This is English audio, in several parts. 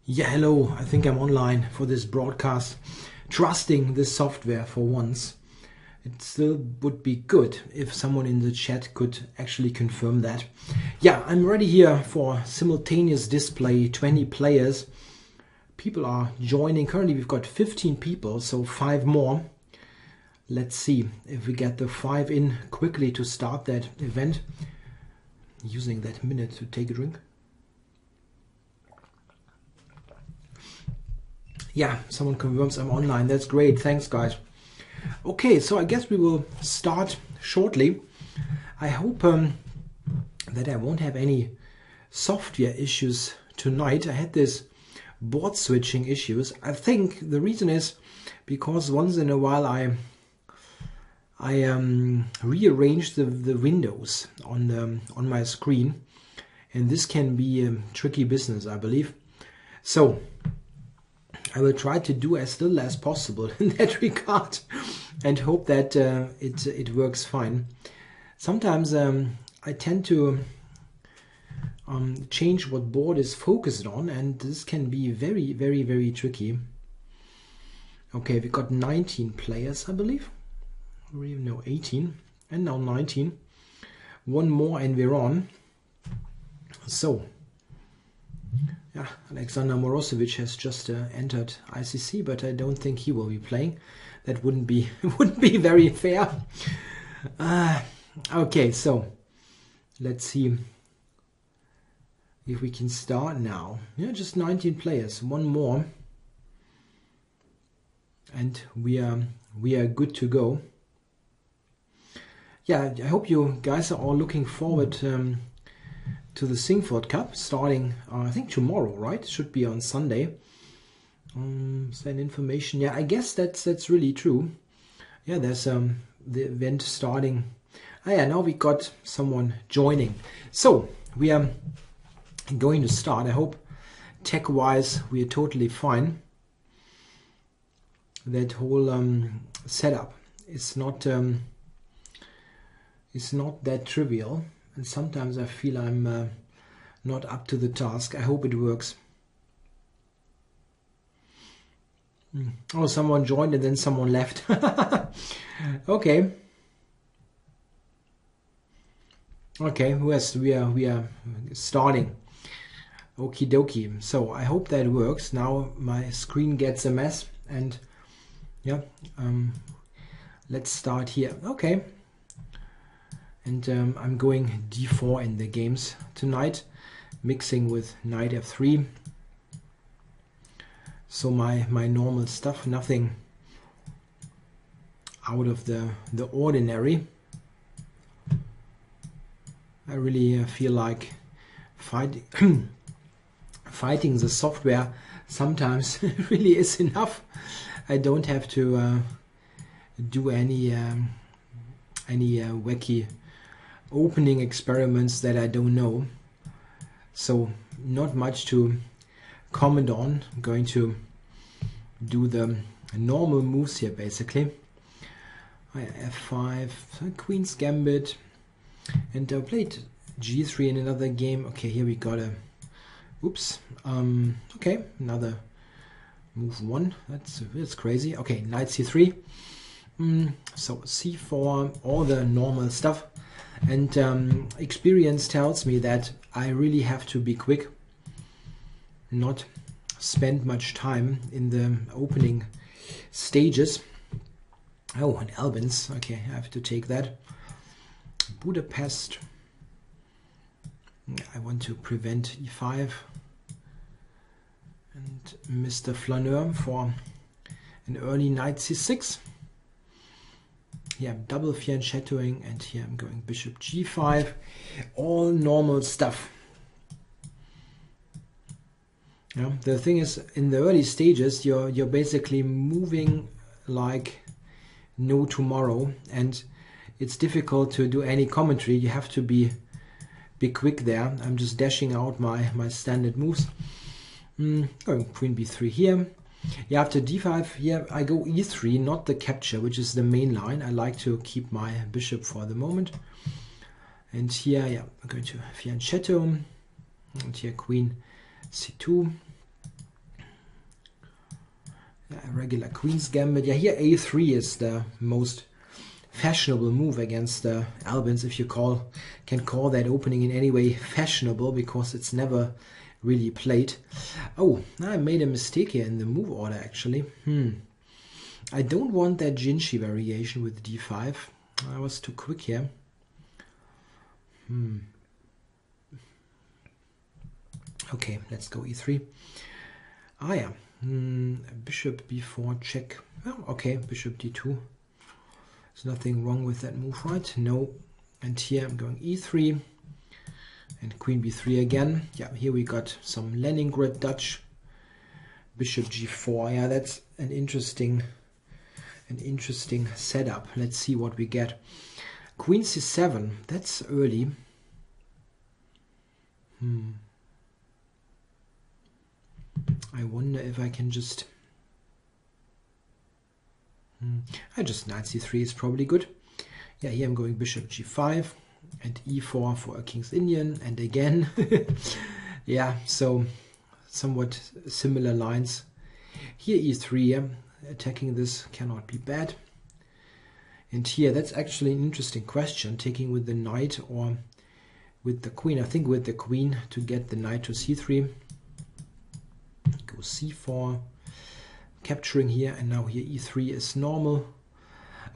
Yeah, hello. I think I'm online for this broadcast. Trusting this software for once. It still would be good if someone in the chat could actually confirm that. Yeah, I'm ready here for simultaneous display, 20 players. People are joining. Currently we've got 15 people, so 5 more. Let's see if we get the 5 in quickly to start that event. Using that minute to take a drink. Yeah, someone confirms I'm online. That's great. Thanks, guys. Okay, so I guess we will start shortly. I hope that I won't have any software issues tonight. I had this board switching issues. I think the reason is because once in a while I rearrange the windows on my screen, and this can be a tricky business, I believe. So I will try to do as little as possible in that regard and hope that it works fine. Sometimes I tend to change what board is focused on, and this can be very, very, very tricky. Okay, we got 19 players, I believe. Or even no, 18 and now 19. One more and we're on. So yeah, Alexander Morosevic has just entered ICC, but I don't think he will be playing. That wouldn't be very fair. Okay, so let's see if we can start now. Yeah, just 19 players, one more, and we are good to go. Yeah, I hope you guys are all looking forward to the Singford Cup starting, I think tomorrow, right? It should be on Sunday. Send information. Yeah, I guess that's really true. Yeah, there's the event starting. Ah, yeah, now we got someone joining. So we are going to start. I hope tech-wise we are totally fine. That whole setup is not that trivial. And sometimes I feel I'm not up to the task. I hope it works. Oh, someone joined and then someone left. Okay. Okay, we are starting. Okie dokie. So I hope that works. Now my screen gets a mess, and yeah, let's start here. Okay. And I'm going d4 in the games tonight, mixing with knight f3. So my normal stuff, nothing out of the ordinary. I really feel like fighting the software sometimes really is enough. I don't have to do any wacky opening experiments that I don't know. So not much to comment on. I'm going to do the normal moves here basically. F5, Queen's Gambit, and I played G3 in another game. Okay, here we got a oops. Okay, another move 1. That's crazy. Okay, Knight C3. So C4, all the normal stuff. And experience tells me that I really have to be quick, not spend much time in the opening stages. Oh, and Albans. Okay, I have to take that. Budapest. I want to prevent E5. And Mr. Flaneur for an early Knight C6. Here I'm double fianchettoing, and here I'm going bishop g5. All normal stuff. Yeah, the thing is, in the early stages, you're basically moving like no tomorrow, and it's difficult to do any commentary. You have to be quick there. I'm just dashing out my standard moves. Going queen b3 here. Yeah, after d5 here I go e3, not the capture, which is the main line. I like to keep my bishop for the moment. And here, yeah, I'm going to fianchetto. And here queen c2. A regular queen's gambit. Yeah, here a3 is the most fashionable move against the Albans, if you can call that opening in any way fashionable, because it's never really played. Oh, I made a mistake here in the move order actually. I don't want that Jinshi variation with d5. I was too quick here. Okay, let's go e3. Ah yeah, bishop b4 check. Oh, okay, bishop d2. There's nothing wrong with that move, right? No. And here I'm going e3 and queen b3 again. Yeah, here we got some Leningrad Dutch. Bishop g4. Yeah, that's an interesting setup. Let's see what we get. Queen c7. That's early. I wonder if I can just... I just knight c3 is probably good. Yeah, here I'm going bishop g5 and e4 for a King's Indian, and again. Yeah, so somewhat similar lines. Here e3, attacking this cannot be bad. And here, that's actually an interesting question, taking with the knight or with the queen. I think with the queen to get the knight to c3. Go c4, capturing here, and now here e3 is normal.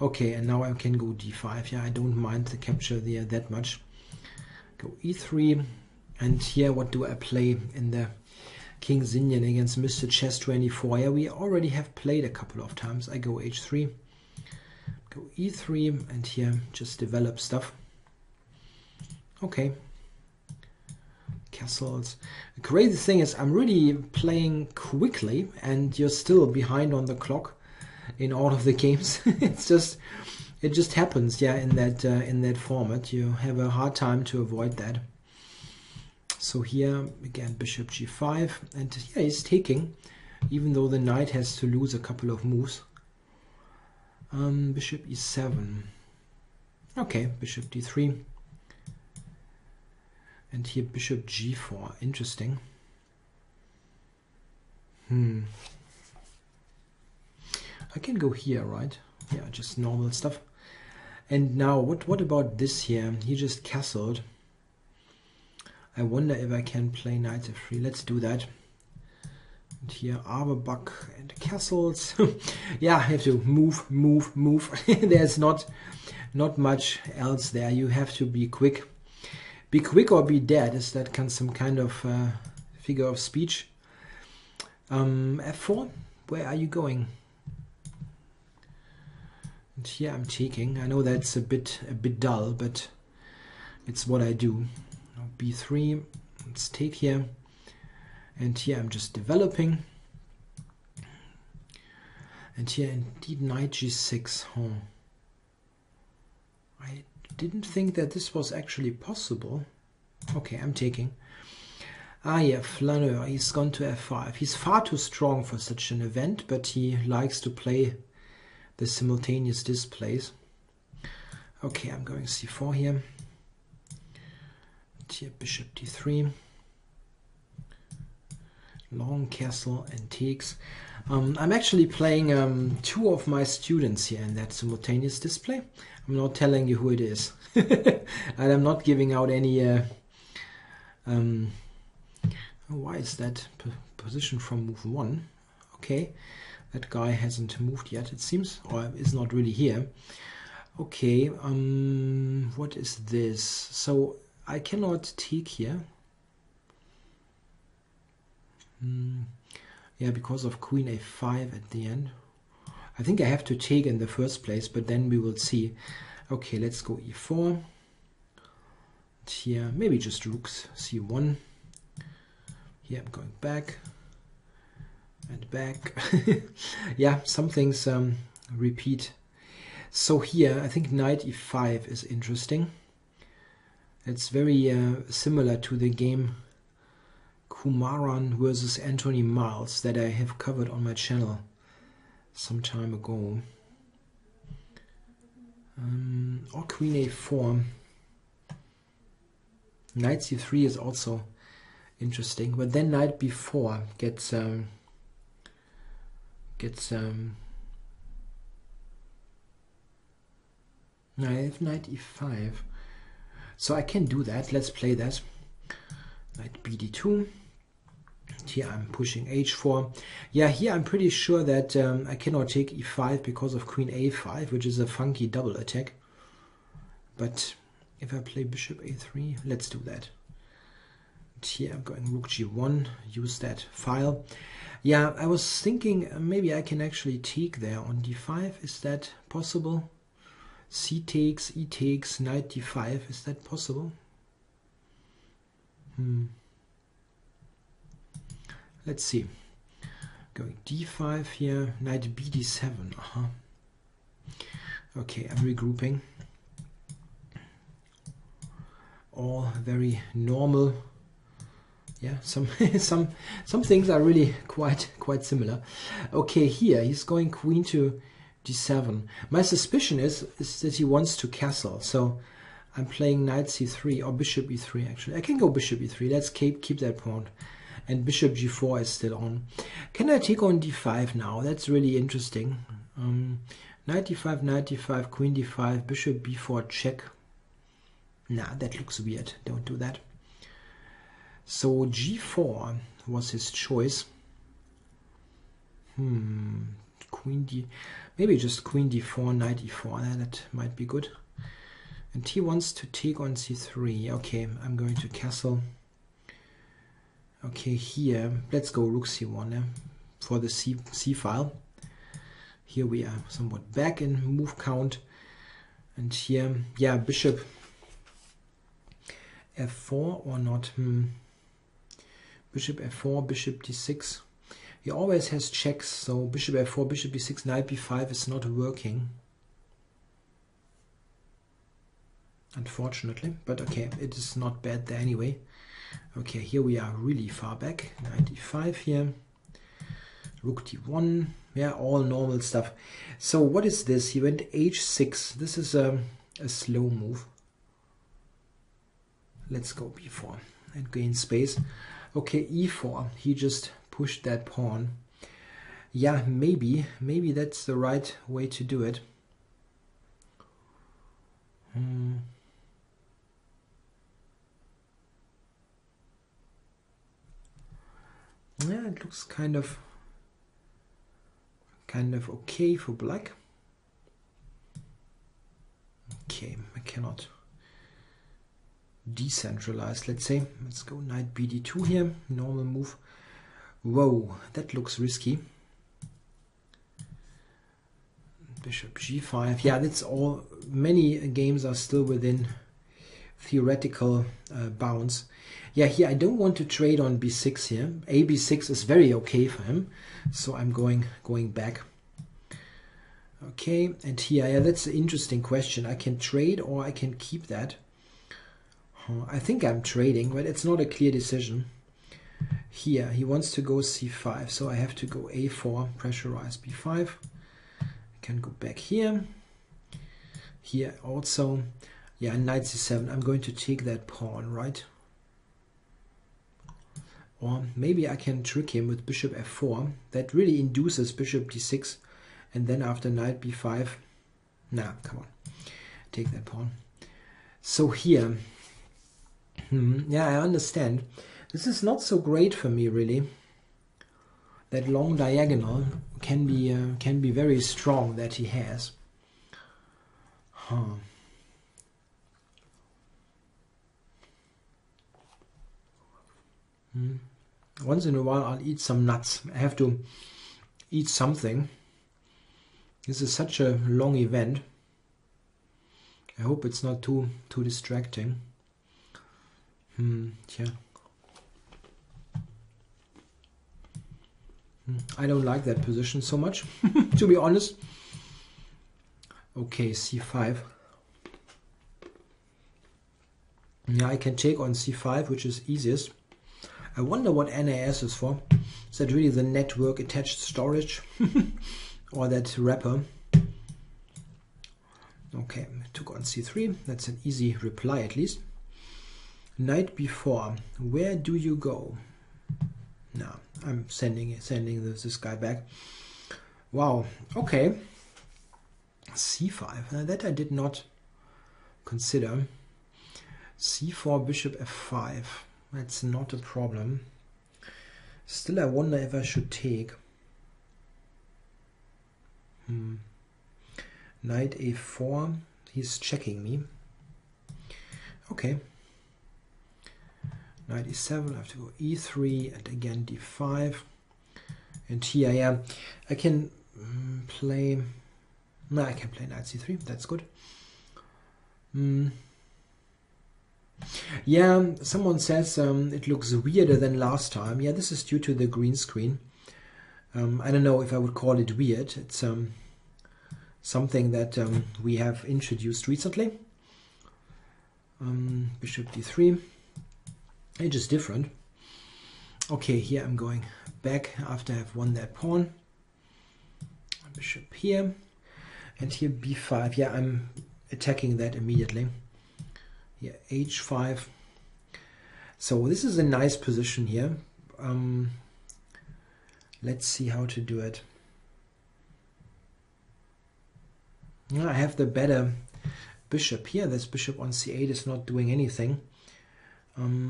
Okay, and now I can go d5. Yeah, I don't mind the capture there that much. Go e3, and here what do I play in the King's Indian against Mr. Chess 24? Yeah, we already have played a couple of times. I go h3, go e3, and here just develop stuff. Okay. Castles. The crazy thing is I'm really playing quickly and you're still behind on the clock in all of the games. It just happens, yeah, in that format. You have a hard time to avoid that. So here again bishop g5, and yeah, he's taking, even though the knight has to lose a couple of moves. Bishop e7. Okay, bishop d3. And here bishop g4. Interesting. I can go here, right? Yeah, just normal stuff. And now, what about this here? He just castled. I wonder if I can play knight f3. Let's do that. And here Averbach and castles. Yeah, I have to move. There's not much else there. You have to be quick. Be quick or be dead. Is that some kind of figure of speech? F4? Where are you going? And here I'm taking. I know that's a bit dull, but it's what I do. Now b3. Let's take here. And here I'm just developing. And here indeed knight g6. I didn't think that this was actually possible. Okay, I'm taking. Ah yeah, Flaneur, he's gone to f5. He's far too strong for such an event, but he likes to play the simultaneous displays. Okay, I'm going c4 here. And here bishop d3. Long castle and takes. I'm actually playing two of my students here in that simultaneous display. I'm not telling you who it is. And I'm not giving out any... why is that position from move 1? Okay, that guy hasn't moved yet, it seems, or is not really here. Okay, what is this? So I cannot take here. Yeah, because of queen a5 at the end. I think I have to take in the first place, but then we will see. Okay, let's go e4. And here, maybe just rooks c1. Here I'm going back and back. Yeah, some things repeat. So here, I think knight e5 is interesting. It's very similar to the game Kumaran versus Anthony Miles that I have covered on my channel some time ago. Or queen a4. Knight c3 is also interesting, but then knight b4 gets gets I have knight e5, so I can do that. Let's play that. Knight bd2. Here I'm pushing h4. Yeah, here I'm pretty sure that I cannot take e5 because of queen a5, which is a funky double attack. But if I play bishop a3, let's do that. And here I'm going rook g1, use that file. Yeah, I was thinking maybe I can actually take there on d5. Is that possible? C takes, e takes, knight d5. Is that possible? Let's see. Going d5 here, knight bd7. Okay, I'm regrouping. All very normal. Yeah, some things are really quite similar. Okay, here he's going queen to d7. My suspicion is that he wants to castle. So I'm playing knight c3 or bishop e3 actually. I can go bishop e3. Let's keep that pawn. And bishop g4 is still on. Can I take on d5 now? That's really interesting. Knight d5, queen d5, bishop b4 check. Nah, that looks weird. Don't do that. So g4 was his choice. Queen d... Maybe just queen d4, knight e4. That might be good. And he wants to take on c3. Okay, I'm going to castle. Okay, here, let's go rook c1 for the C file. Here we are somewhat back in move count. And here, yeah, bishop f4 or not. Bishop f4, bishop d6. He always has checks, so bishop f4, bishop b6, knight b5 is not working. Unfortunately, but okay, it is not bad there anyway. Okay, here we are really far back. Knight e5 here. Rook d1. Yeah, all normal stuff. So what is this? He went h6. This is a slow move. Let's go b4 and gain space. Okay, e4. He just pushed that pawn. Yeah, maybe that's the right way to do it. Yeah, it looks kind of okay for black. Okay, I cannot decentralize, let's say. Let's go knight bd2 here, normal move. Whoa, that looks risky. Bishop g5. Yeah, that's all. Many games are still within theoretical bounds. Yeah, here I don't want to trade on b6 here. A b6 is very okay for him, so I'm going back. Okay, and here, yeah, that's an interesting question. I can trade or I can keep that. I think I'm trading, but it's not a clear decision. Here, he wants to go c5, so I have to go a4, pressurize b5. I can go back here. Here also, yeah, knight c7. I'm going to take that pawn, right? Or maybe I can trick him with bishop f4. That really induces bishop d6. And then after knight b5, nah, come on, take that pawn. So here, yeah, I understand. This is not so great for me, really. That long diagonal can be very strong that he has. Once in a while I'll eat some nuts. I have to eat something. This is such a long event. I hope it's not too distracting. Yeah. I don't like that position so much, to be honest. Okay, c5. Yeah, I can take on c5, which is easiest. I wonder what NAS is for. Is that really the network attached storage? Or that wrapper? Okay, took on c3. That's an easy reply at least. Knight b4. Where do you go? No, I'm sending this guy back. Wow, okay. c5, that I did not consider. c4, bishop f5, that's not a problem. Still, I wonder if I should take. Knight a4, he's checking me. Okay. Knight e7, I have to go e3, and again d5. And here, yeah, I can play. No, I can play knight c3. That's good. Yeah, someone says it looks weirder than last time. Yeah, this is due to the green screen. I don't know if I would call it weird. It's something that we have introduced recently. Bishop d3. It's just different. Okay, here I'm going back after I've won that pawn. Bishop here. And here b5. Yeah, I'm attacking that immediately. Here h5. So this is a nice position here. Let's see how to do it. I have the better bishop here. This bishop on c8 is not doing anything.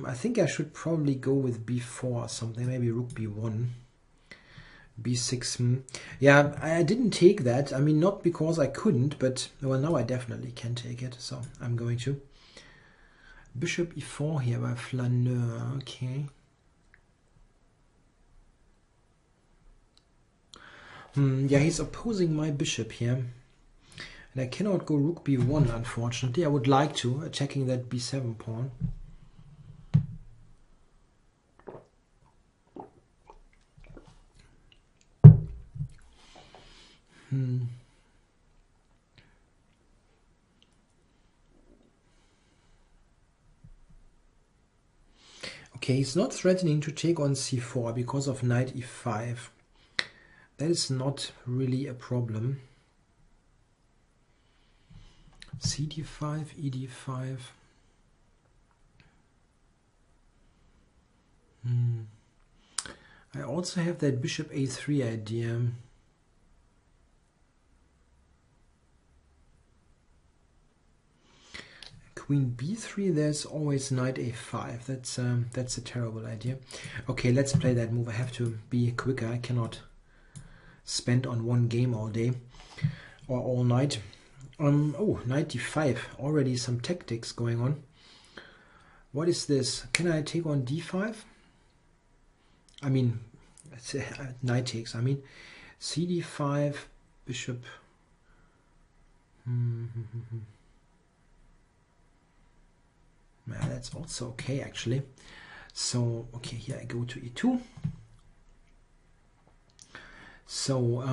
I think I should probably go with b4 or something, maybe rook b1, b6. Yeah, I didn't take that. I mean, not because I couldn't, but well, now I definitely can take it, so I'm going to. Bishop e4 here by Flaneur. Okay. Yeah, he's opposing my bishop here. And I cannot go rook b1, unfortunately. I would like to, attacking that b7 pawn. Okay, he's not threatening to take on c4 because of knight e5. That is not really a problem. cd5, ed5. I also have that bishop a3 idea. Queen b3, there's always knight a5. That's a terrible idea. Okay, let's play that move. I have to be quicker. I cannot spend on one game all day or all night. Oh, knight d5. Already some tactics going on. What is this? Can I take on d5? I mean, knight takes. I mean, cd5, bishop. Yeah, that's also okay, actually. So, okay, here I go to e2. So,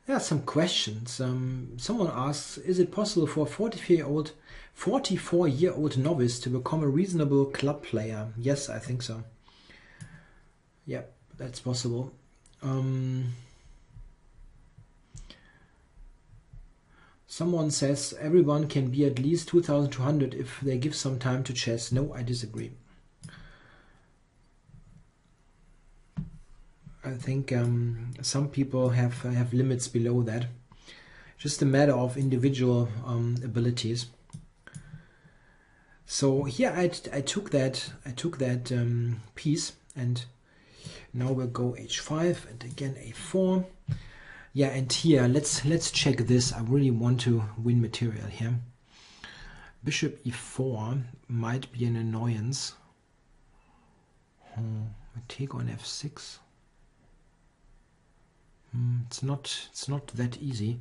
yeah, some questions. Someone asks, is it possible for a 44-year-old novice to become a reasonable club player? Yes, I think so. Yeah, that's possible. Someone says everyone can be at least 2,200 if they give some time to chess. No, I disagree. I think some people have limits below that. Just a matter of individual abilities. So here I took that piece, and now we'll go h5 and again a4. Yeah, and here let's check this. I really want to win material here. Bishop e4 might be an annoyance. Take on f6. It's not that easy.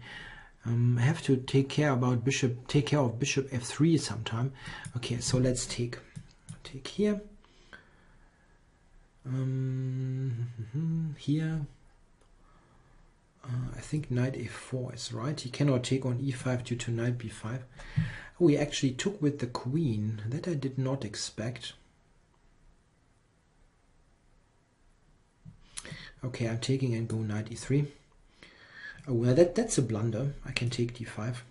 I have to take care of bishop f3 sometime. Okay, so let's take here. Here. I think knight a4 is right. He cannot take on e5 due to knight b5. Oh, he actually took with the queen. That I did not expect. Okay, I'm taking and go knight e3. Oh, well, that's a blunder. I can take d5.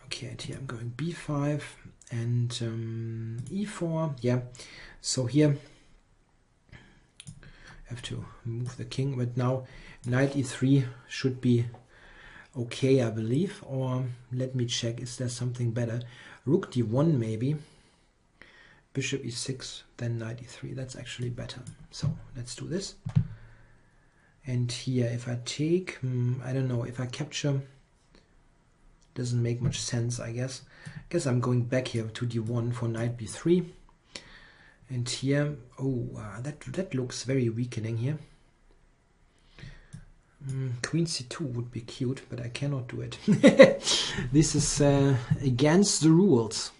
Okay, and here I'm going b5 and e4. Yeah, so here have to move the king, but now knight e3 should be okay, I believe. Or let me check, is there something better? Rook d1 maybe, bishop e6, then knight e3. That's actually better. So let's do this. And here, if I take, I don't know, if I capture, doesn't make much sense, I guess. I'm going back here to d1 for knight b3. And here, oh, that looks very weakening here. Queen c2 would be cute, but I cannot do it. This is against the rules.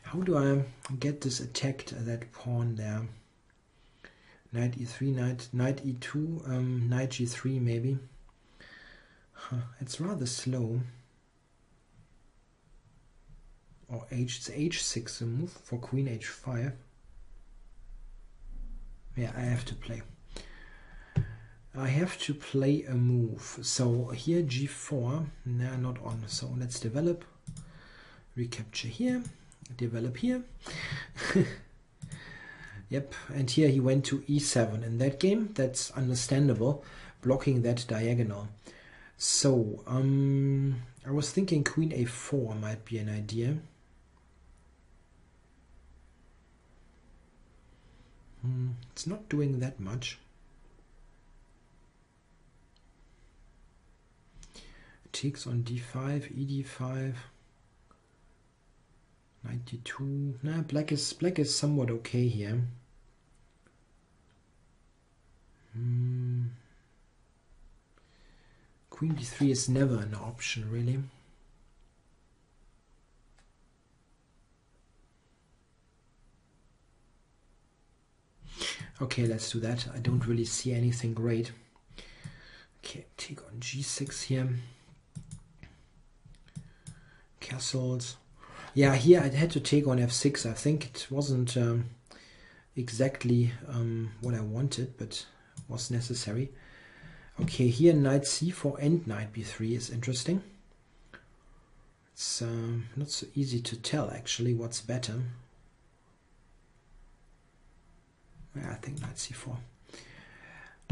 How do I get this attacked, that pawn there? Knight e3, knight e2, knight g3 maybe. It's rather slow. Or it's h6, a move for queen h5. Yeah, I have to play. I have to play a move. So here g4, nah, not on. So let's develop, recapture here, develop here. Yep, and here he went to e7 in that game. That's understandable, blocking that diagonal. So I was thinking queen a4 might be an idea. It's not doing that much. Takes on d5, ed5, knight d2. Nah, black is somewhat okay here. Queen d3 is never an option, really. Okay, let's do that. I don't really see anything great. Okay, take on g6 here. Castles. Yeah, here I had to take on f6. I think it wasn't exactly what I wanted, but was necessary. Okay, here knight c4 and knight b3 is interesting. It's not so easy to tell actually what's better. Yeah, I think knight c4.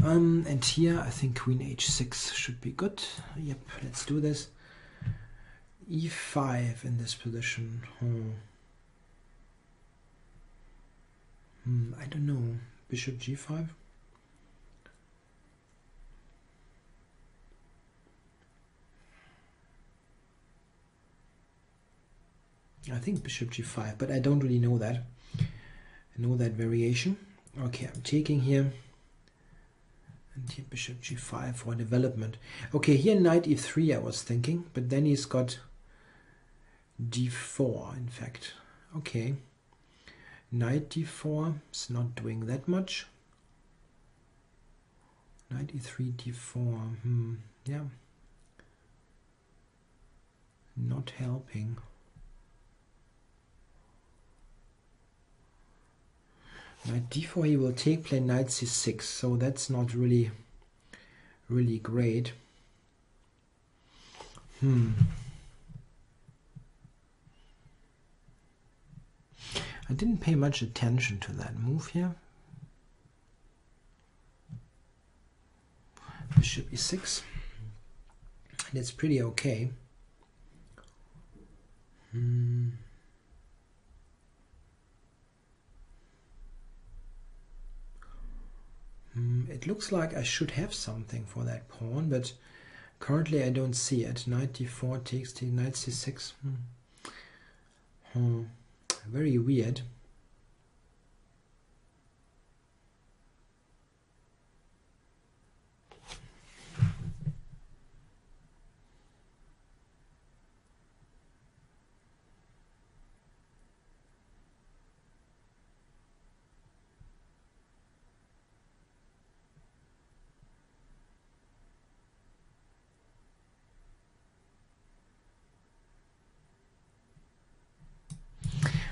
And here I think queen h6 should be good. Yep, let's do this. e5 in this position. I don't know. Bishop g5. I think bishop g5, but I don't really know that. I know that variation. Okay, I'm taking here. And here bishop g5 for development. Okay, here knight e3 I was thinking, but then he's got d4 in fact. Okay. Knight d4 is not doing that much. Knight e3, d4. Yeah. Not helping. Knight d4, he will take, play knight c6, so that's not really great. I didn't pay much attention to that move here. Bishop e6, and it's pretty okay. It looks like I should have something for that pawn, but currently I don't see it. Knight d4 takes the knight c6. Very weird.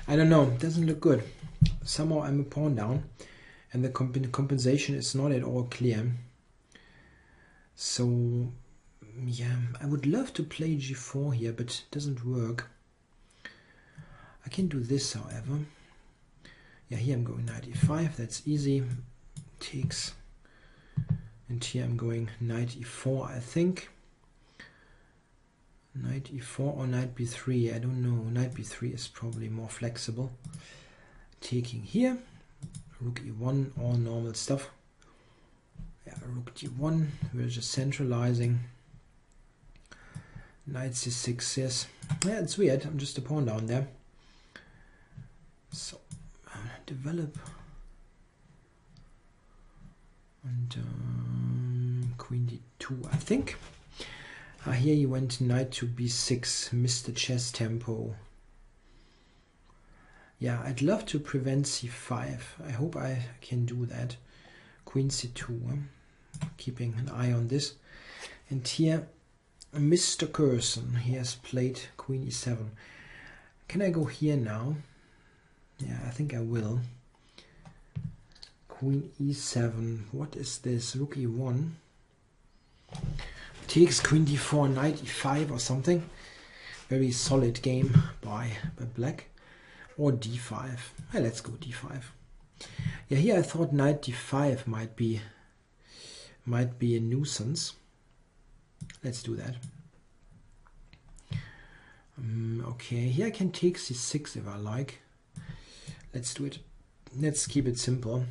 I don't know, it doesn't look good. Somehow I'm a pawn down and the compensation is not at all clear. So yeah, I would love to play g4 here, but it doesn't work. I can do this, however. Yeah, here I'm going knight e5, that's easy. Takes. And here I'm going knight e4, I think. Knight e4 or knight b3, I don't know. Knight b3 is probably more flexible. Taking here. Rook e1, all normal stuff. Yeah, rook d1, we're just centralizing. Knight c6, yes. Yeah, it's weird, I'm just a pawn down there. So, develop. And queen d2, I think. Here you went knight to b6, missed the chess tempo. Yeah, I'd love to prevent c5. I hope I can do that. Queen c2, keeping an eye on this. And here, Mr. Curson, he has played queen e7. Can I go here now? Yeah, I think I will. Queen e7, what is this? Rook e1. Takes queen d4, knight e5 or something. Very solid game by black. Or d5. Well, let's go d5. Yeah, here I thought knight d5 might be a nuisance. Let's do that. Okay, here I can take c6 if I like. Let's do it. Let's keep it simple.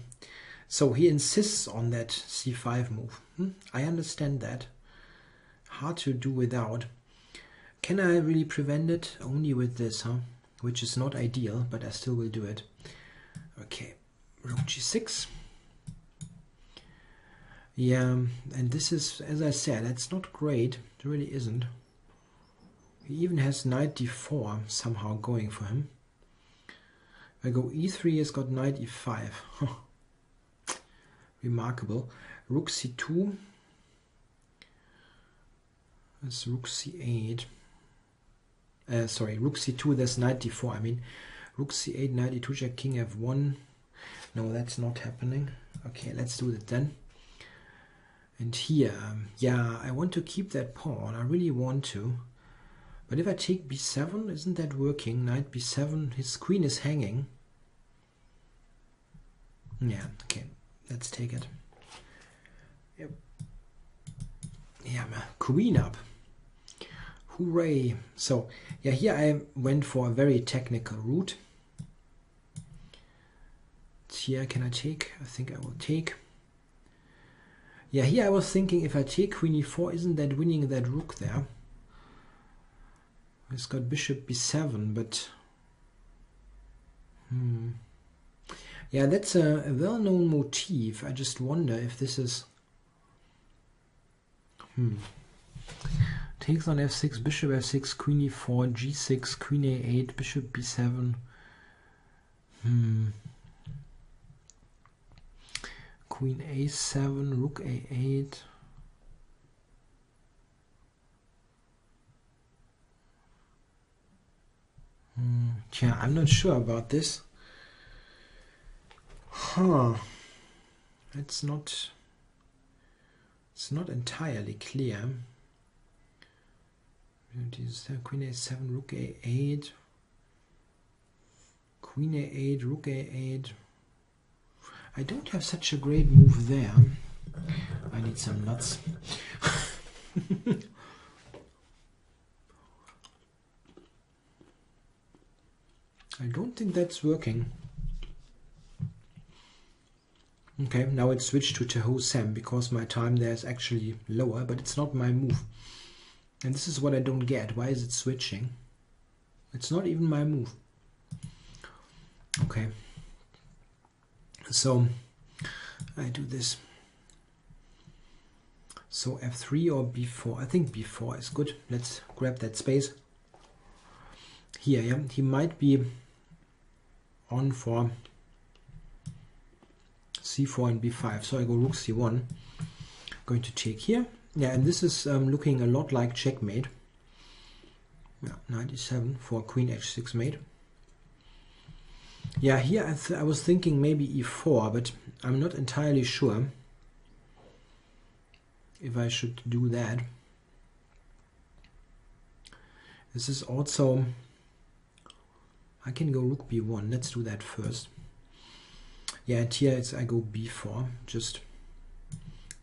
So he insists on that c5 move. I understand that. Hard to do without. Can I really prevent it? Only with this, huh? Which is not ideal, but I still will do it. Okay, rook g6. Yeah, and this is, as I said, it's not great. It really isn't. He even has knight d4 somehow going for him. If I go e3, he's got knight e5. Remarkable. Rook c2. That's rook c8. Sorry, rook c2, there's knight d4. I mean, rook c8, knight e2, check, king f1. No, that's not happening. Okay, let's do it then. And here, yeah, I want to keep that pawn. I really want to. But if I take b7, isn't that working? Knight b7, his queen is hanging. Yeah, okay, let's take it. Yep. Yeah, queen up. Hooray! So, yeah, here I went for a very technical route. Here, can I take? I think I will take. Yeah, here I was thinking if I take queen e4, isn't that winning that rook there? It's got bishop b7, but... Yeah, that's a well-known motif. I just wonder if this is... Takes on f6, bishop f6, queen e4, g6, queen a8, bishop b7. Queen a7, rook a8. Yeah, I'm not sure about this. It's not entirely clear. Queen a7, rook a8, queen a8, rook a8. I don't have such a great move there. I need some nuts. I don't think that's working. Okay, now it's switched to Tahoe Sam because my time there is actually lower, but it's not my move. And this is what I don't get. Why is it switching? It's not even my move. Okay. So I do this. So f3 or b4. I think b4 is good. Let's grab that space. Here, yeah, he might be on for c4 and b5. So I go rook c1. Going to take here. Yeah, and this is looking a lot like checkmate. Yeah, knight e7 for queen h6 mate. Yeah, here I was thinking maybe e4, but I'm not entirely sure if I should do that. This is also, I can go rook b1. Let's do that first. Yeah, and here I go b4. Just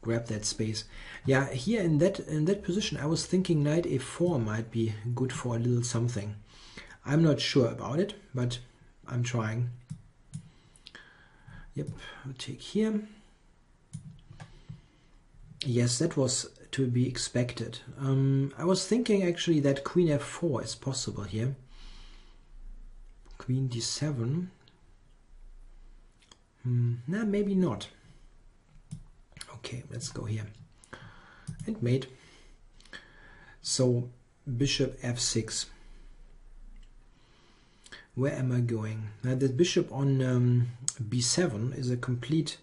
grab that space. Yeah, here in that position, I was thinking knight a4 might be good for a little something. I'm not sure about it, but I'm trying. Yep, I'll take here. Yes, that was to be expected. I was thinking actually that queen f4 is possible here. Queen d7. Nah, maybe not. Okay, let's go here. And mate. So bishop f6. Where am I going? Now the bishop on b7 is a complete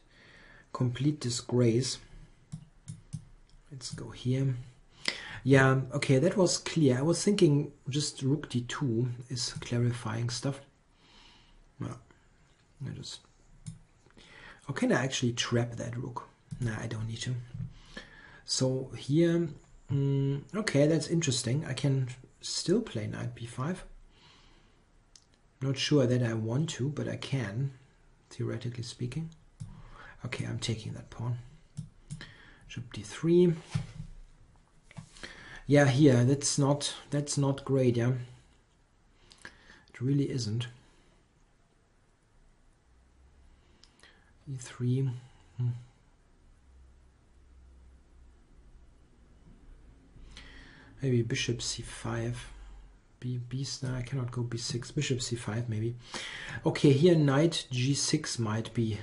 disgrace. Let's go here. Yeah, okay, that was clear. I was thinking just rook d2 is clarifying stuff. Well, I just... Or can I actually trap that rook? Nah, I don't need to. So here, okay, that's interesting. I can still play knight b5. Not sure that I want to, but I can, theoretically speaking. Okay, I'm taking that pawn. Bishop d3. Yeah, here that's not great. Yeah, it really isn't. e3. Maybe bishop c5. No, I cannot go b6. Bishop c5 maybe. Okay, here knight g6 might be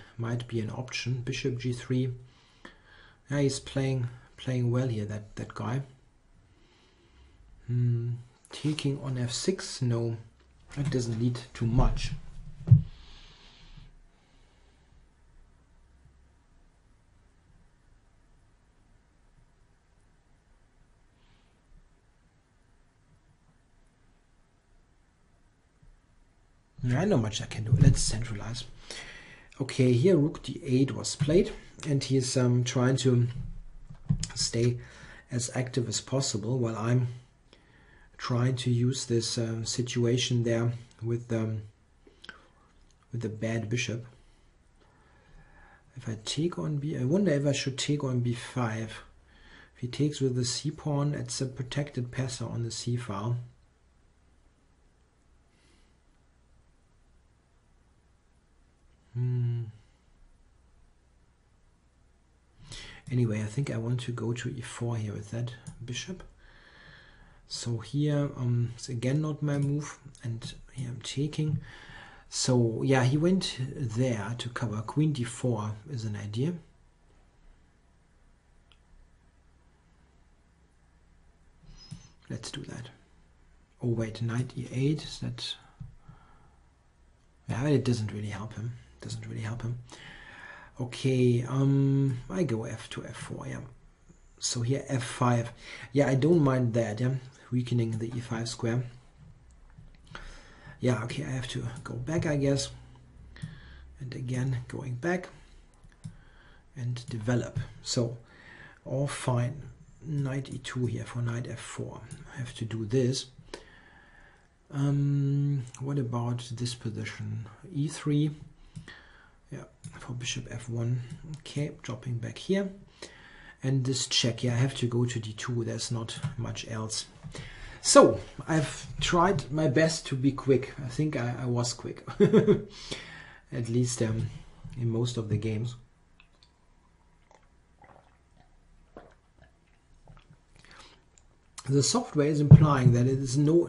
an option. Bishop g3. Yeah, he's playing well here, that guy. Taking on f6, no, that doesn't lead to much. I know much I can do. Let's centralize. Okay, here rook d8 was played, and he's trying to stay as active as possible while I'm trying to use this situation there with the bad bishop. If I take on b, I wonder if I should take on b5. If he takes with the c pawn, it's a protected passer on the c file. Anyway, I think I want to go to e4 here with that bishop. So here it's again not my move, and here I'm taking. So yeah, he went there to cover. Queen d4 is an idea. Let's do that. Oh wait, knight e8, is that... Yeah, it doesn't really help him. Doesn't really help him. Okay, I go f2, f4, yeah. So here f5. Yeah, I don't mind that, yeah. Weakening the e5 square. Yeah, okay, I have to go back, I guess. And again, going back. And develop. So, all fine. Knight e2 here for knight f4. I have to do this. What about this position? e3. Yeah, for bishop f1. Okay, dropping back here. And this check, yeah, I have to go to d2. There's not much else. So, I've tried my best to be quick. I think I was quick. At least in most of the games. The software is implying that it is no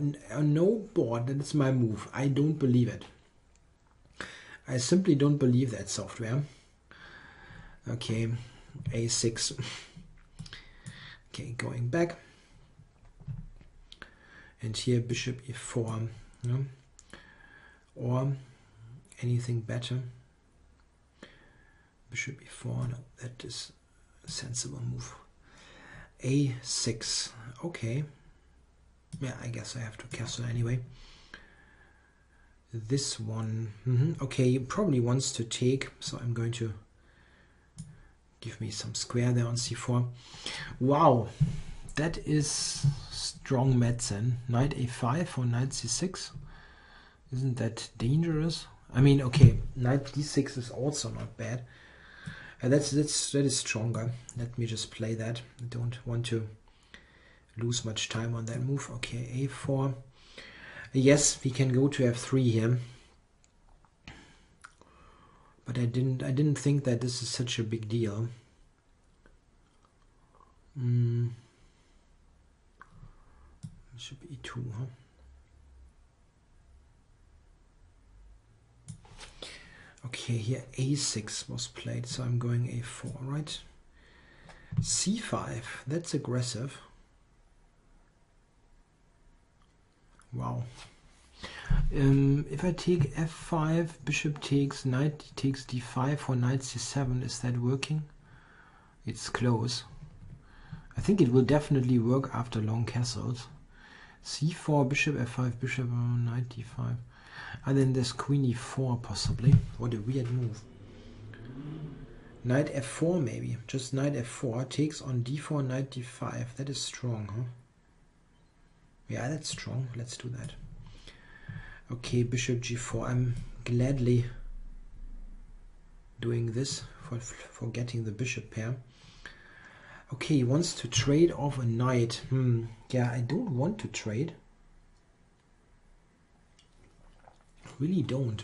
board, that it's my move. I don't believe it. I simply don't believe that software. Okay, a6. Okay, going back. And here bishop e4. Yeah. Or anything better. Bishop e4. No, that is a sensible move. a6. Okay. Yeah, I guess I have to castle anyway. This one. Okay, he probably wants to take, so I'm going to give me some square there on c4. Wow, that is strong medicine. Knight a5 or knight c6. Isn't that dangerous? I mean, okay, knight d6 is also not bad. That is stronger. Let me just play that. I don't want to lose much time on that move. Okay, a4. Yes, we can go to f3 here. But I didn't think that this is such a big deal. Bishop e2, huh? Okay, here a6 was played, so I'm going a4, right? c5, that's aggressive. Wow. If I take f5, bishop takes, knight takes d5 or knight c7, is that working? It's close. I think it will definitely work after long castles. c4, bishop f5, bishop, knight d5. And then there's queen e4 possibly. What a weird move. Knight f4 maybe. Just knight f4 takes on d4, knight d5. That is strong, huh? Yeah, that's strong. Let's do that. Okay, bishop g4. I'm gladly doing this for getting the bishop pair. Okay, he wants to trade off a knight. Yeah, I don't want to trade. Really don't.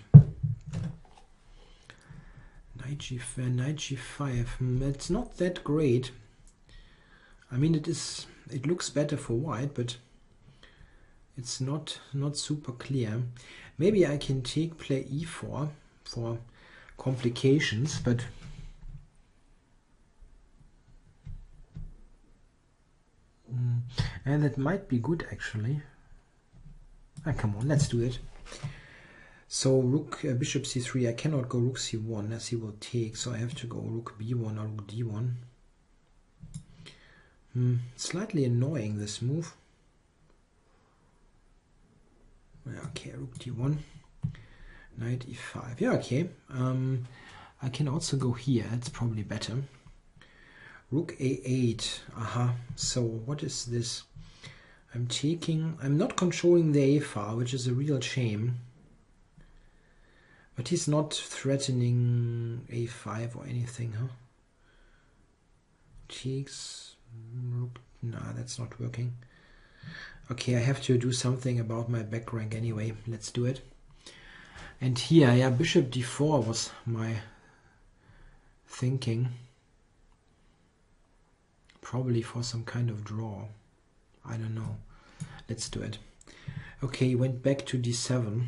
Knight g5, knight g5. It's not that great. I mean, it looks better for white, but it's not super clear. Maybe I can play e4 for complications, but and that might be good actually. Come on, let's do it. So rook, bishop c3. I cannot go rook c1 as he will take, so I have to go rook b1 or rook d1. Slightly annoying, this move. Okay, rook d1, knight e5. Yeah, okay. I can also go here. It's probably better. Rook a8. Aha. So what is this? I'm not controlling the a-file, which is a real shame. But he's not threatening a5 or anything, huh? Takes rook. Nah, that's not working. Okay, I have to do something about my back rank anyway. Let's do it. And here, yeah, bishop d4 was my thinking. Probably for some kind of draw. I don't know. Let's do it. Okay, he went back to d7.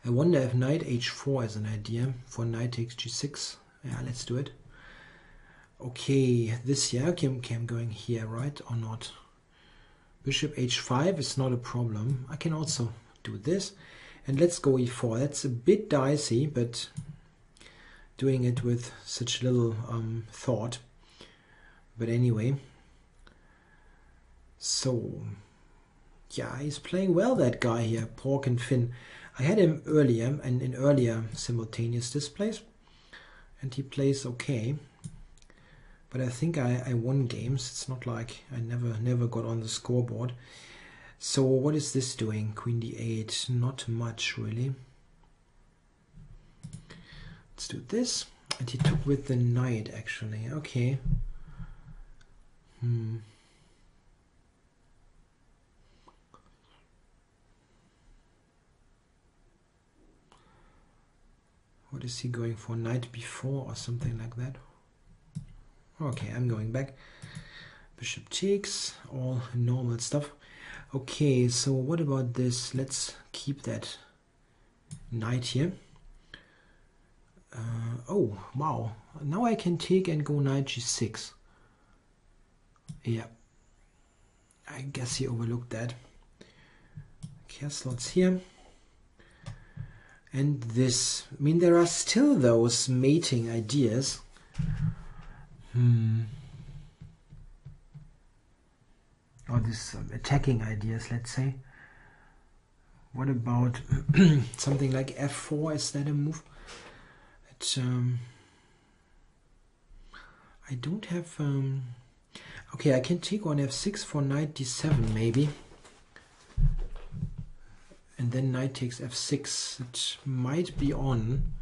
I wonder if knight h4 is an idea for knight takes g6. Yeah, let's do it. Okay, this here. Okay, I'm going here, right, or not? Bishop h5 is not a problem. I can also do this. And let's go e4. That's a bit dicey, but doing it with such little thought. But anyway. So, yeah, he's playing well, that guy here, Pork and Finn. I had him earlier, and in earlier simultaneous displays, and he plays okay. But I think I won games. It's not like I never got on the scoreboard. So what is this doing? Queen d8. Not much, really. Let's do this. And he took with the knight, actually. Okay. What is he going for? Knight b4 or something like that? Okay, I'm going back. Bishop takes, all normal stuff. Okay, so what about this? Let's keep that knight here. Oh, wow. Now I can take and go knight g6. Yeah. I guess he overlooked that. Castles here. And this. I mean, there are still those mating ideas. Or this attacking ideas, let's say. What about something like f4? Is that a move? I don't have... okay, I can take on f6 for knight d7 maybe. And then knight takes f6. It might be on.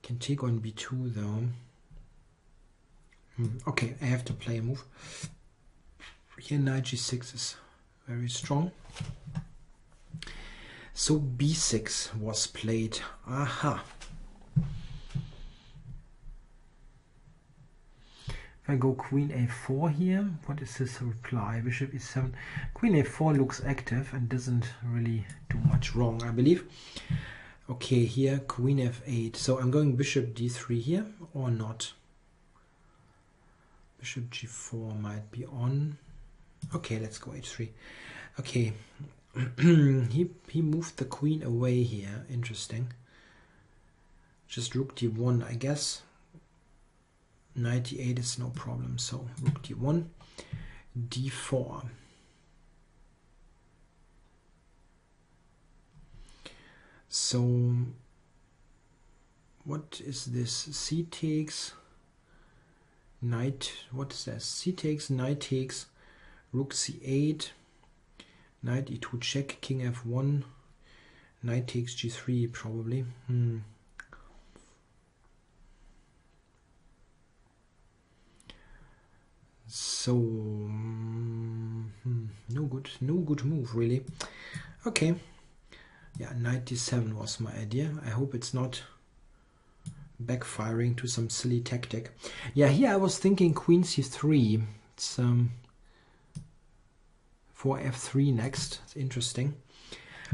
Can take on b2 though. Okay, I have to play a move. Here knight g6 is very strong. So b6 was played. Aha. If I go queen a4 here, what is this reply? Bishop e7. Queen a4 looks active and doesn't really do much wrong, I believe. Okay, here queen f8. So I'm going bishop d3 here or not? Bishop g4 might be on. Okay, let's go h3. Okay, he moved the queen away here. Interesting. Just rook d1, I guess. Knight d8 is no problem. So rook d1, d4. So what is this? C takes knight. What is that? C takes, knight takes, rook c8, knight e2 check, king f1, knight takes g3 probably. So no good move really. Okay. Yeah, knight d7 was my idea. I hope it's not backfiring to some silly tactic. Yeah, here I was thinking queen c3. It's for f3 next. It's interesting.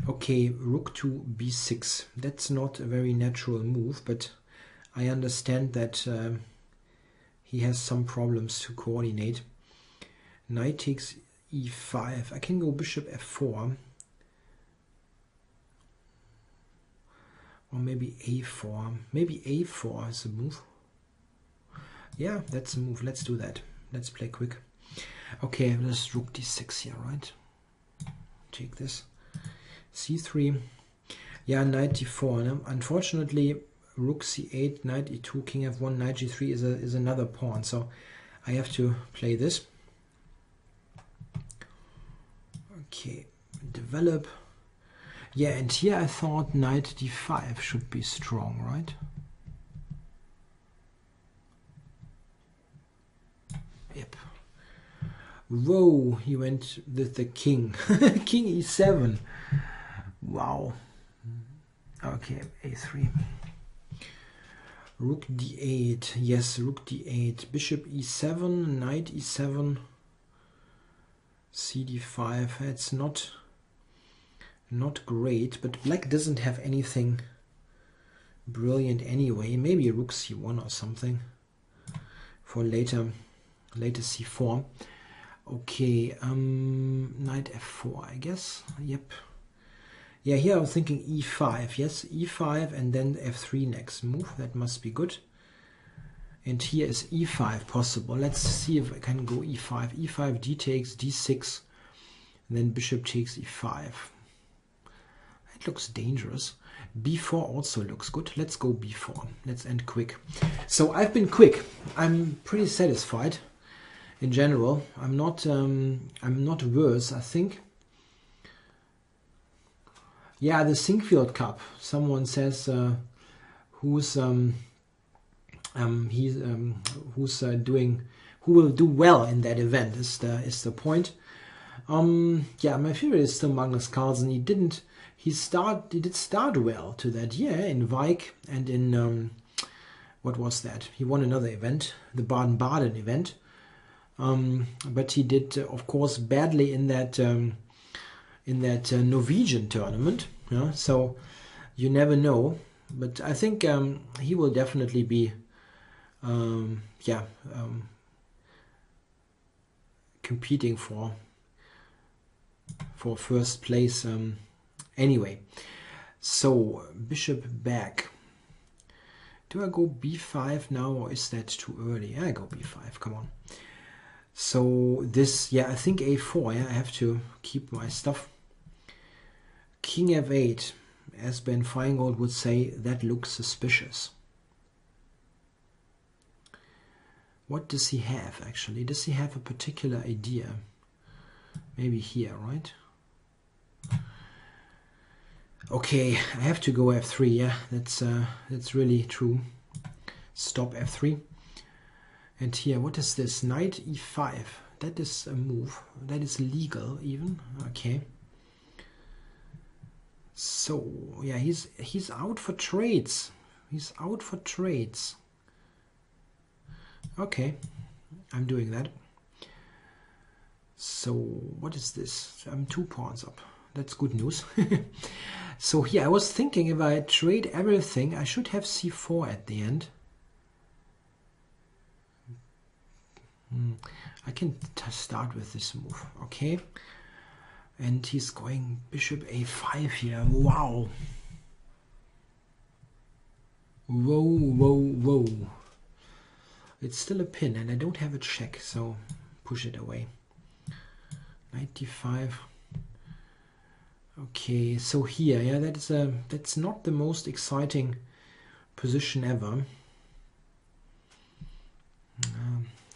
Okay, rook to b6. That's not a very natural move, but I understand that he has some problems to coordinate. Knight takes e5. I can go bishop f4. Or maybe a4. Maybe a4 is a move. Yeah, that's a move. Let's do that. Let's play quick. Okay, let's rook d6 here, right? Take this. c3. Yeah, knight d4. No? Unfortunately, rook c8, knight e2, king f1, knight g3 is another pawn. So I have to play this. Okay, develop. Yeah, and here I thought knight d5 should be strong, right? Yep. Whoa, he went with the king. King e7. Wow. Okay, a3. Rook d8. Yes, rook d8. Bishop e7, knight e7, cd5. It's not great, but black doesn't have anything brilliant anyway. Maybe rook c1 or something for later c4. Okay, knight f4, I guess. Yep. Yeah, here I was thinking e5. Yes, e5 and then f3 next move. That must be good. And here is e5 possible. Let's see if I can go e5. e5, d takes, d6, and then bishop takes e5. It looks dangerous. b4 also looks good. Let's go b4. Let's end quick. So I've been quick. I'm pretty satisfied in general. I'm not worse, I think. Yeah, the Sinkfield Cup. Someone says who will do well in that event is the point. Yeah, my favorite is still Magnus Carlsen. He did start well to that year in Vike and in what was that? He won another event, the Baden-Baden event. But he did, of course, badly in that Norwegian tournament. Yeah? So you never know. But I think he will definitely be, competing for first place. Anyway, so bishop back. Do I go b5 now, or is that too early? I go b5. Come on. So this, yeah, I think a4. Yeah, I have to keep my stuff. King f8. as Ben Feingold would say, that looks suspicious. What does he have actually? Does he have a particular idea? Maybe here, right? Okay, I have to go f3. Yeah, that's really true. Stop f3. And here, what is this? Knight e5. That is a move. That is legal even. Okay. So yeah, he's out for trades. He's out for trades. Okay, I'm doing that. So what is this? I'm 2 pawns up. That's good news. So here I was thinking if I trade everything, I should have c4 at the end. I can start with this move. Okay. And he's going bishop a5 here. Wow. Whoa, whoa, whoa. It's still a pin and I don't have a check, so push it away. Knight d5. Okay, so here, yeah, that's not the most exciting position ever.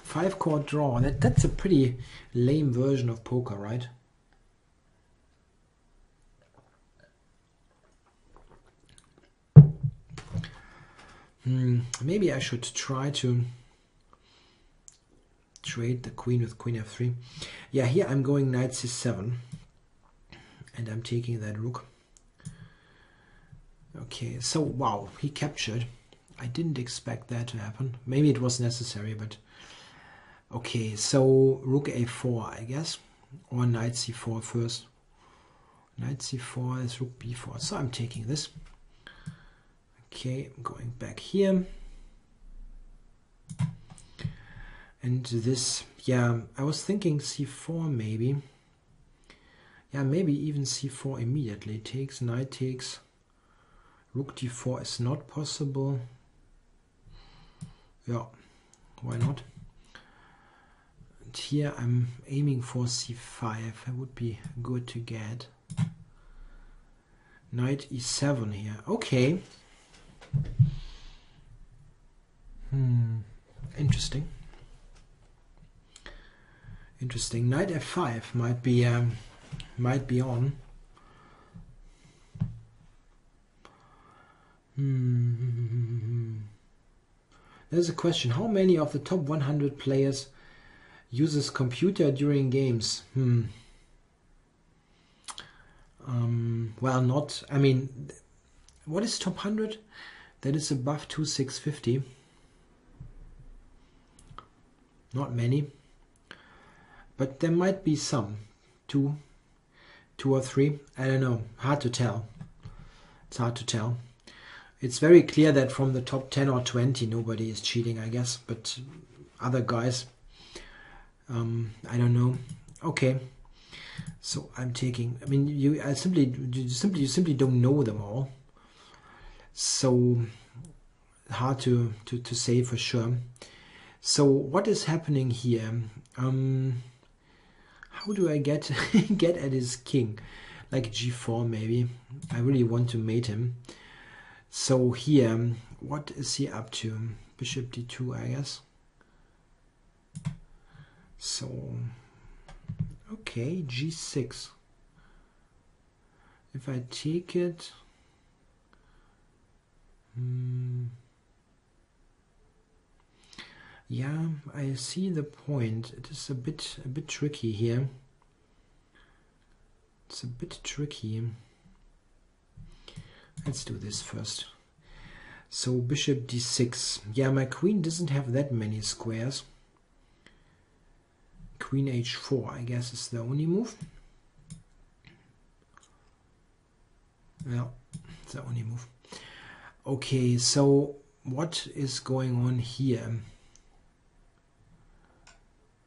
5-chord draw. That's a pretty lame version of poker, right? Maybe I should try to trade the queen with queen f3. Yeah, here I'm going knight c7 and I'm taking that rook. Okay, so wow, he captured. I didn't expect that to happen. Maybe it was necessary, but okay, so rook a4, I guess, or knight c4 first. Knight c4 is rook b4, so I'm taking this. Okay, I'm going back here. And this, yeah, I was thinking c4 maybe. Yeah, maybe even c4 immediately. Takes, knight takes. Rook d4 is not possible. Yeah, why not? And here I'm aiming for c5. That would be good to get. Knight e7 here. Okay. Interesting. Interesting. Knight f5 might be on. There's a question. How many of the top 100 players uses computer during games? Well, not. I mean, what is top 100? That is above 2650. Not many. But there might be some. Two or three. I don't know. Hard to tell. It's hard to tell. It's very clear that from the top 10 or 20 nobody is cheating, I guess. But other guys, I don't know. Okay. So I'm taking. I mean, you simply don't know them all. So hard to say for sure. So what is happening here? How do I get get at his king? Like g4 maybe. I really want to mate him. So here, what is he up to? Bishop d2, I guess. So okay, g6. If I take it, yeah, I see the point. It is a bit tricky here. It's a bit tricky. Let's do this first. So bishop d6. Yeah, my queen doesn't have that many squares. Queen h4, I guess, is the only move. Well, it's the only move. Okay, so what is going on here?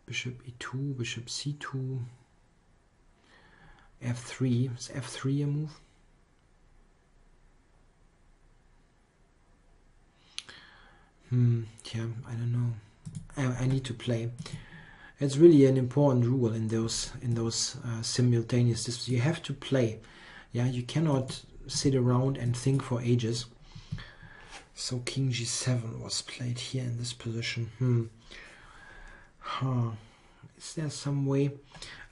Bishop e2, bishop c2, f3. Is f3 a move? Yeah, I don't know. I need to play. It's really an important rule in those simultaneous displays. You have to play. Yeah, you cannot sit around and think for ages. So king g7 was played here in this position. Is there some way?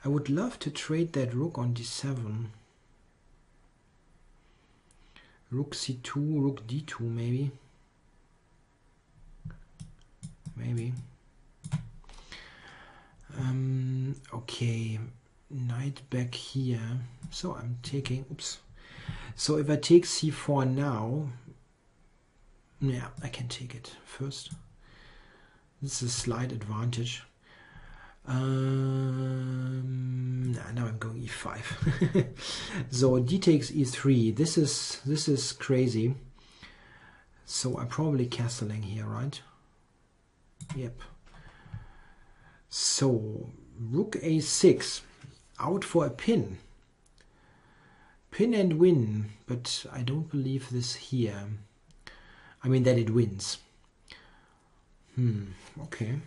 I would love to trade that rook on d7. Rook c2, rook d2 maybe. Maybe. Okay, knight back here. So I'm taking, oops. So if I take c4 now, yeah, I can take it first. This is a slight advantage. Now I'm going e5. So d takes e3. This is crazy. So I'm probably castling here, right? Yep. So rook a6, out for a pin. Pin and win, but I don't believe this here. I mean that it wins. Okay.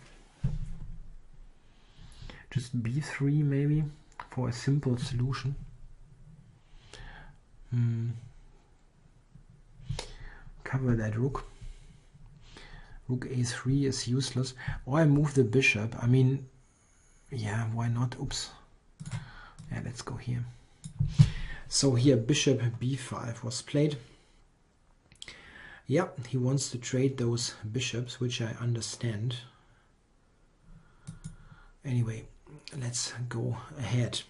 Just b3 maybe for a simple solution. Cover that rook. Rook a3 is useless. Or I move the bishop. I mean, yeah, why not? Oops. Yeah, let's go here. So here bishop b5 was played. Yeah, he wants to trade those bishops, which I understand. Anyway, let's go ahead.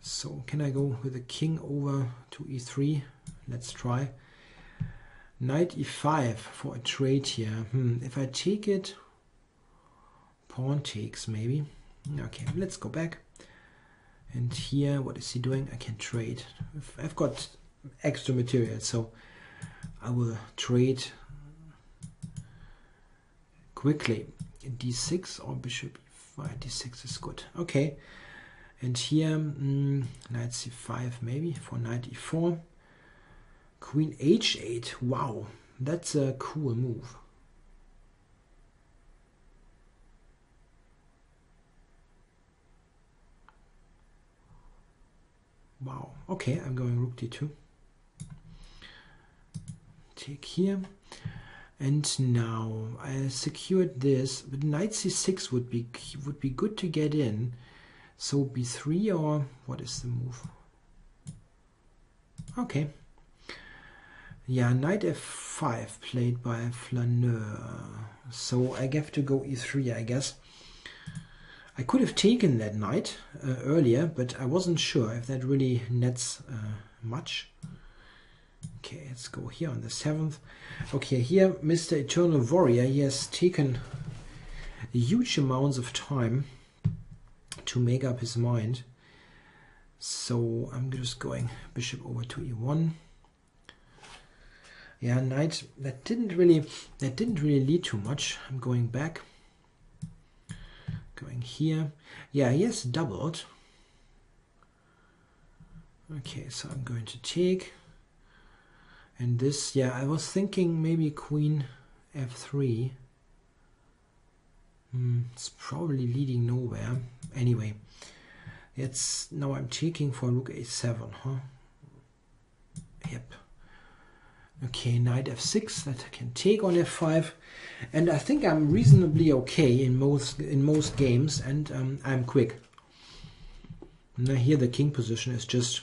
So can I go with the king over to e3? Let's try. Knight e5 for a trade here. If I take it, pawn takes maybe. Okay, let's go back. And here, what is he doing? I can trade. I've got extra material, so I will trade quickly. d6 or bishop e5. d6 is good. Okay. And here, knight c5 maybe for knight e4. Queen h8. Wow, that's a cool move. Wow. Okay, I'm going rook d2. Take here. And now I secured this, but knight c6 would be good to get in. So b3 or what is the move? Okay. Yeah, knight f5 played by Flaneur. So I have to go e3, I guess. I could have taken that knight earlier, but I wasn't sure if that really nets much. Okay, let's go here on the 7th. Okay, here Mr. Eternal Warrior, he has taken huge amounts of time to make up his mind. So I'm just going bishop over to e1. Yeah, knight, that didn't really lead to much. I'm going back. Going here. Yeah, he has doubled. Okay, so I'm going to take. And this, yeah, I was thinking maybe queen f3. It's probably leading nowhere. Anyway, now I'm taking for rook a7, huh? Yep. Okay, knight f6 that I can take on f5, and I think I'm reasonably okay in most games, and I'm quick. Now here the king position is just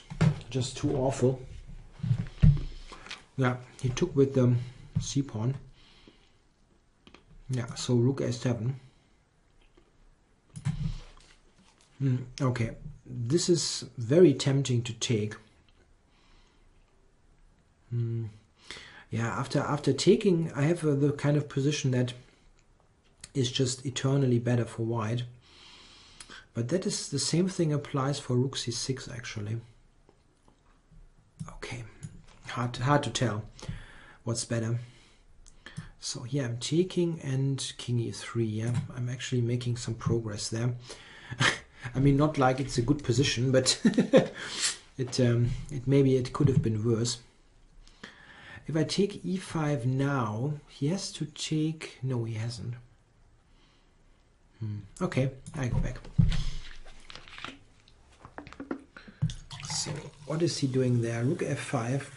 too awful. Yeah, he took with the c pawn. Yeah, so rook a7. Okay, this is very tempting to take. Yeah, after taking, I have the kind of position that is just eternally better for white. But that is the same thing applies for rook c6 actually. Okay, hard to tell what's better. So here I'm taking and king e3. Yeah, I'm actually making some progress there. I mean, not like it's a good position, but maybe it could have been worse. If I take e5 now, he has to take... No, he hasn't. Okay, I go back. So What is he doing there? Rook f5.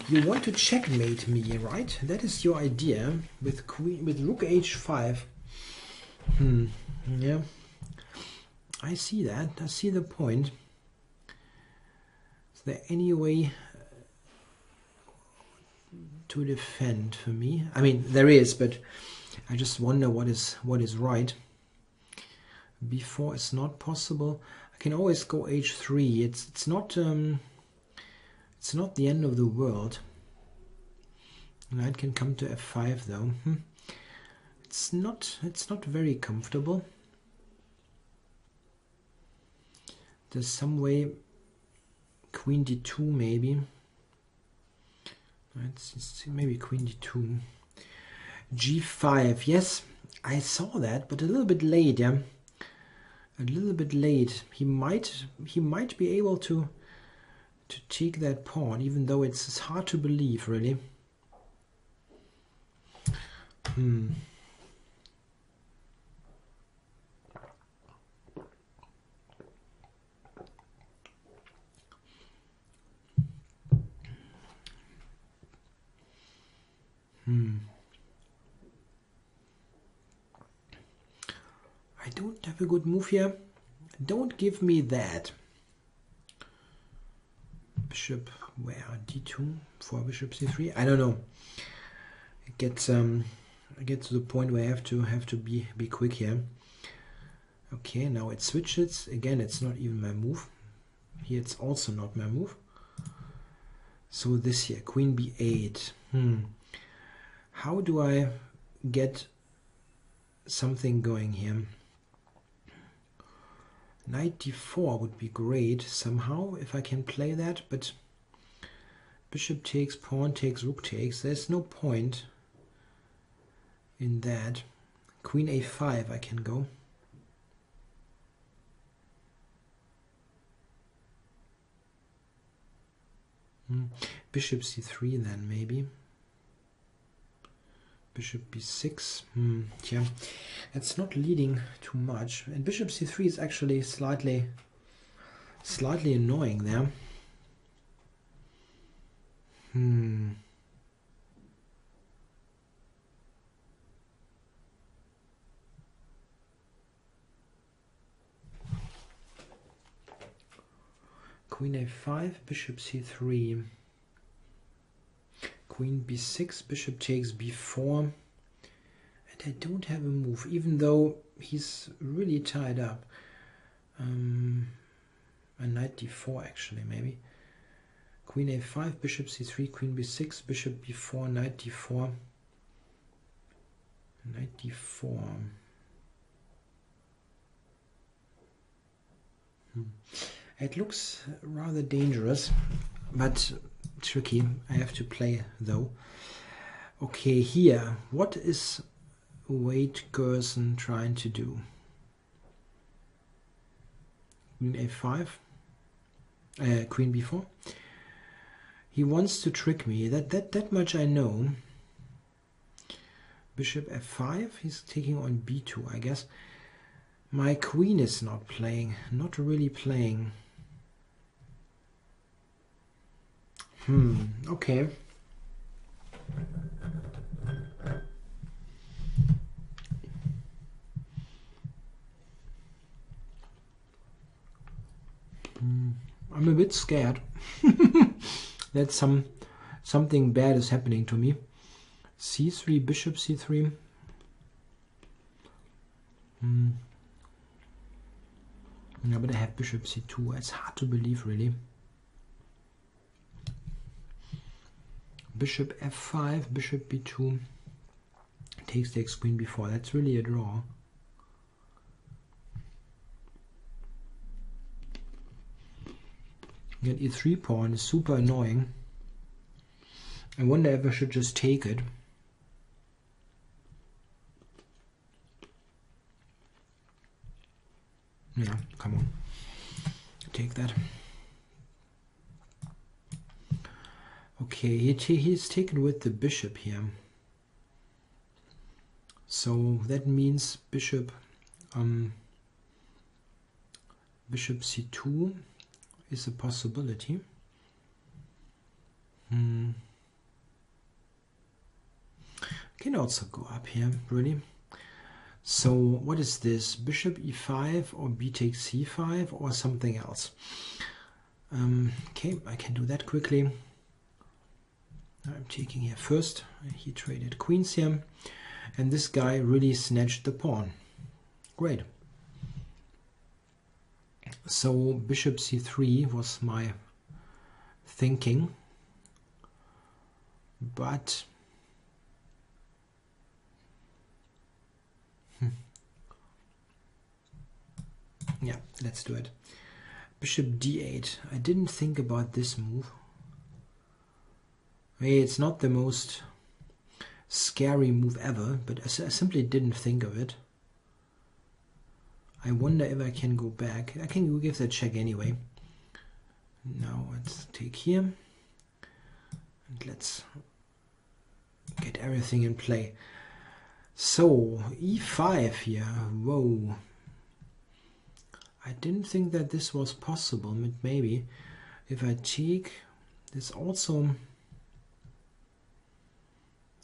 You want to checkmate me, right? That is your idea with queen, with rook h5. Yeah, I see that. I see the point. Is there any way to defend for me? I mean, there is, but I just wonder what is right. B4 is not possible. I can always go h3. It's not the end of the world. Knight can come to f5 though. It's not very comfortable. There's some way queen d2 maybe. Let's see, maybe queen d2. g5. Yes, I saw that, but a little bit late, yeah. A little bit late. He might be able to take that pawn, even though it's hard to believe, really. I don't have a good move here. Don't give me that. Bishop where? D2 for bishop c3. I don't know. It gets to the point where I have to be quick here. Okay, now it switches again. It's not even my move. Here it's also not my move. So this here, queen b8. How do I get something going here? Knight d4 would be great somehow if I can play that, but bishop takes, pawn takes, rook takes. There's no point in that. Queen a5 I can go. Bishop c3 then maybe. Bishop b6. Yeah, it's not leading too much. And bishop c3 is actually slightly annoying there. Queen a5, bishop c3. Queen b6, bishop takes b4, and I don't have a move, even though he's really tied up. A knight d4 actually, maybe. Queen a5, bishop c3, queen b6, bishop b4, knight d4. Knight d4. It looks rather dangerous, but tricky. I have to play though. Okay, here, what is Wade Gerson trying to do? Queen a5, queen b4. He wants to trick me. That much I know. Bishop f5. He's taking on b2, I guess. My queen is not playing. Not really playing. Okay. I'm a bit scared that something bad is happening to me. c3, bishop c3. Yeah, but I have bishop c2. It's hard to believe, really. Bishop f5, bishop b2, takes queen b4. That's really a draw. That e3 pawn is super annoying. I wonder if I should just take it. Yeah, come on. Take that. Okay, he's taken with the bishop here. So that means bishop c2 is a possibility. Can also go up here, really. So what is this? Bishop e5 or b takes c5 or something else? Okay, I can do that quickly. I'm taking here first. He traded queens here. And this guy really snatched the pawn. Great. So bishop c3 was my thinking. But yeah, let's do it. Bishop d8. I didn't think about this move. It's not the most scary move ever, but I simply didn't think of it. I wonder if I can go back. I can give that check anyway. Now let's take here. And let's get everything in play. So, e5 here. Whoa. I didn't think that this was possible. Maybe if I take this also.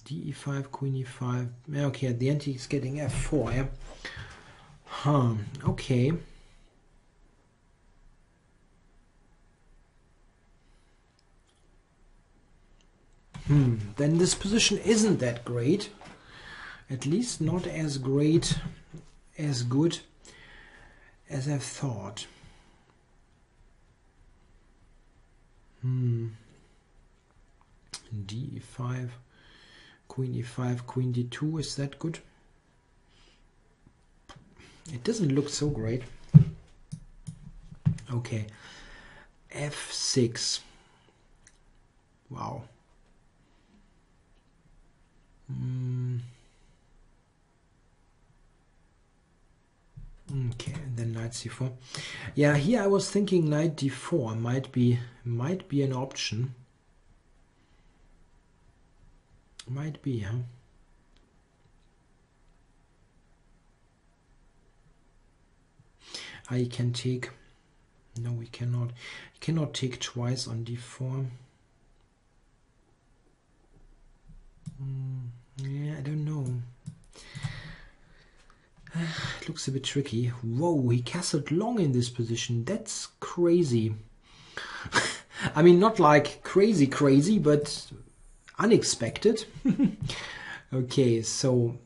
d5, queen e5. Okay, at the end he's getting f4, yeah? Huh, okay. Then this position isn't that great. At least not as great, as good as I've thought. d5. Queen e5, queen d2, is that good? It doesn't look so great. Okay, f6. Wow. Okay, and then knight c4. Yeah, here I was thinking knight d4 might be an option. Might be, huh? I can take. No, we cannot. You cannot take twice on d4. Yeah, I don't know. It looks a bit tricky. Whoa, he castled long in this position. That's crazy. I mean, not like crazy, but unexpected. Okay, so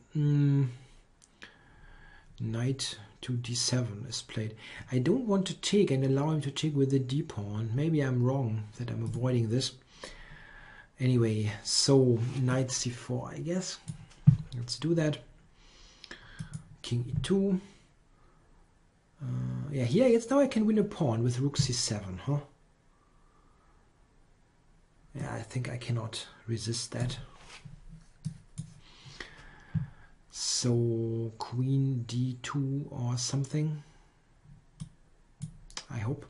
knight to d7 is played. I don't want to take and allow him to take with the d pawn. Maybe I'm wrong that I'm avoiding this. Anyway, so knight c4, I guess. Let's do that. King e2. Yeah, here it's now I can win a pawn with rook c7, huh? Yeah, I think I cannot resist that. So queen d2 or something, I hope.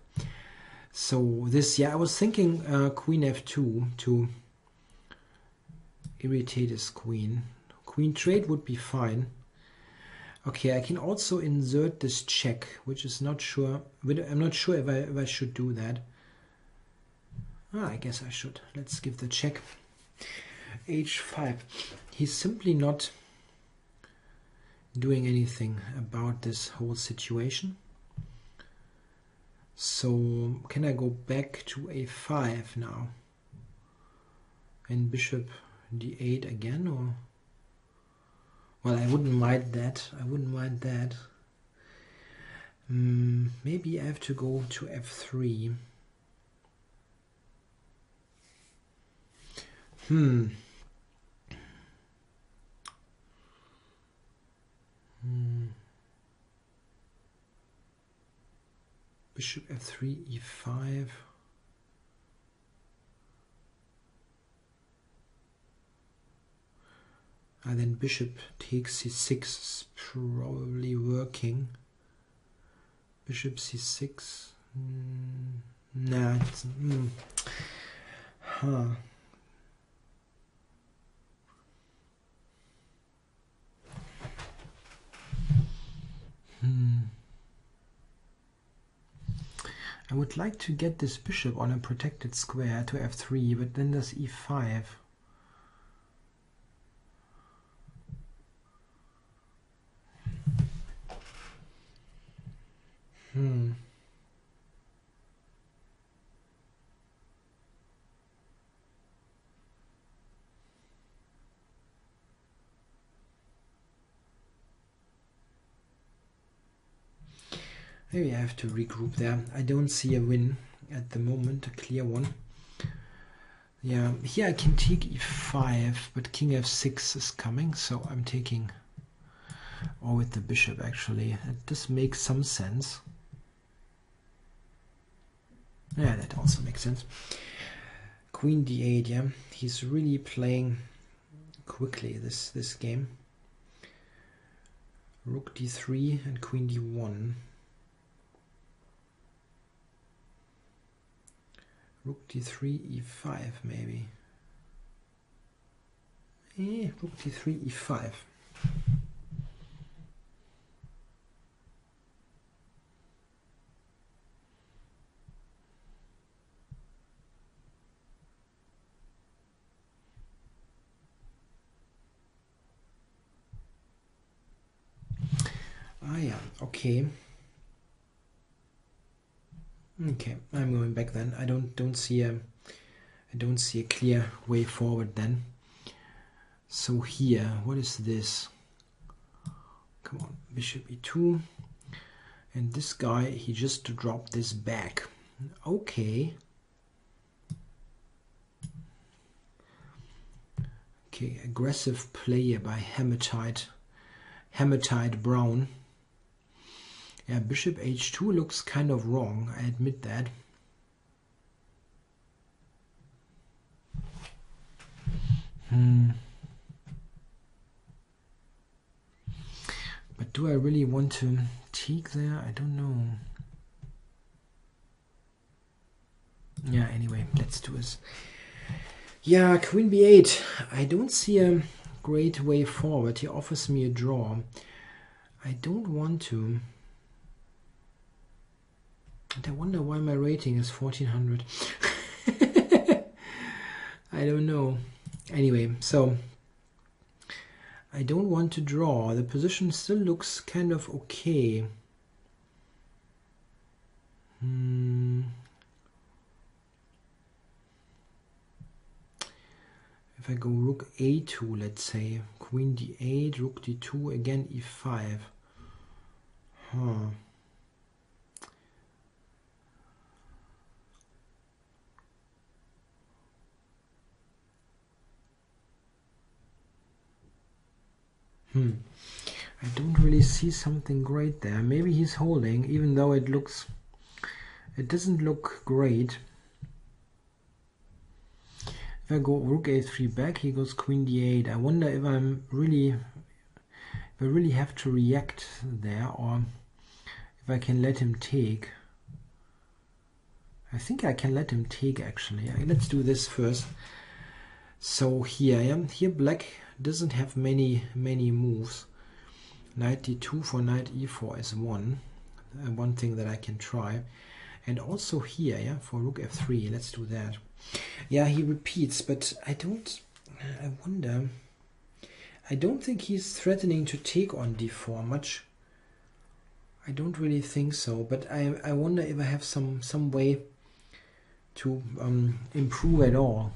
So this, yeah, I was thinking queen f2 to irritate his queen. Queen trade would be fine. Okay, I can also insert this check, which is not sure. I'm not sure if I should do that. I guess I should. Let's give the check. h5. He's simply not doing anything about this whole situation. So can I go back to a5 now? And bishop d8 again, or? Well, I wouldn't mind that. I wouldn't mind that. Maybe I have to go to f3. Bishop f3, e5. And then bishop takes c6 is probably working. Bishop c6. Nah. It's, I would like to get this bishop on a protected square to f3, but then there's e5. Maybe I have to regroup there. I don't see a win at the moment, a clear one. Yeah, here I can take e5, but king f6 is coming, so I'm taking, or with the bishop actually. This makes some sense. Yeah, that also makes sense. Queen d8, yeah. He's really playing quickly this game. Rook d3 and queen d1. Rook d3, e5 maybe. Rook d3, e5. Ah yeah, okay. Okay, I'm going back then. I don't see a clear way forward then. So here, what is this? Come on, bishop e2. And this guy, he just dropped this back. Okay. Okay, aggressive player by Hematite Brown. Yeah, bishop h2 looks kind of wrong, I admit that. But do I really want to take there? I don't know. Yeah, anyway, let's do this. Yeah, queen b8. I don't see a great way forward. He offers me a draw. I don't want to. And I wonder why my rating is 1400. I don't know. Anyway, so I don't want to draw. The position still looks kind of okay. If I go rook a2, let's say, queen d8, rook d2, again e5. I don't really see something great there. Maybe he's holding, even though it doesn't look great. If I go rook a3 back, he goes queen d8. I wonder if I really have to react there, or if I can let him take. I think I can let him take actually. Let's do this first. So here black doesn't have many moves. Knight d2 for knight e4 is one thing that I can try. And also here, yeah, for rook f3, let's do that. Yeah, he repeats, but I wonder. I don't think he's threatening to take on d4 much. I don't really think so, but I wonder if I have some way to improve at all.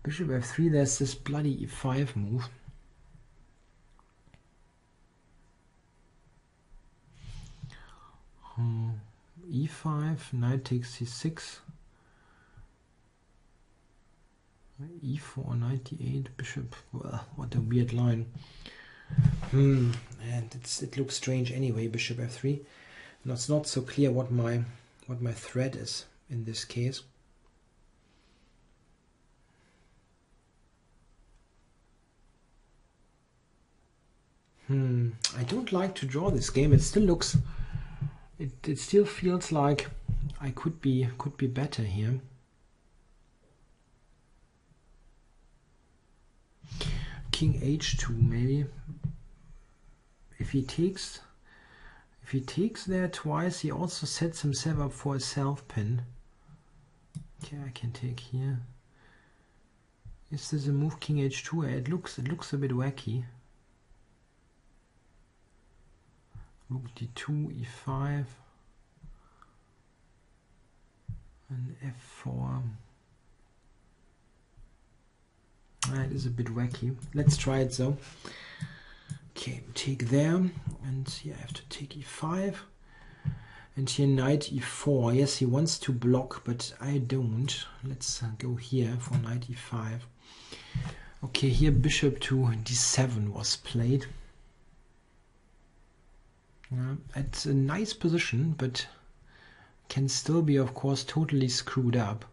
Bishop f3, there's this bloody e5 move. E5, knight takes c6, e4, knight d8, bishop. Well, what a weird line. And it looks strange anyway. Bishop f3. And it's not so clear what my threat is in this case. I don't like to draw this game. It still looks. It still feels like I could be better here. King h2 maybe. If he If he takes there twice, he also sets himself up for a self-pin. Okay, I can take here. Is this a move king h2? It looks a bit wacky. Rook d2, e5, and f4. It is a bit wacky. Let's try it though. Okay, take there, and here I have to take e5, and here knight e4. Yes, he wants to block, but I don't. Let's go here for knight e5. Okay, here bishop to d7 was played. It's a nice position, but can still be, of course, totally screwed up.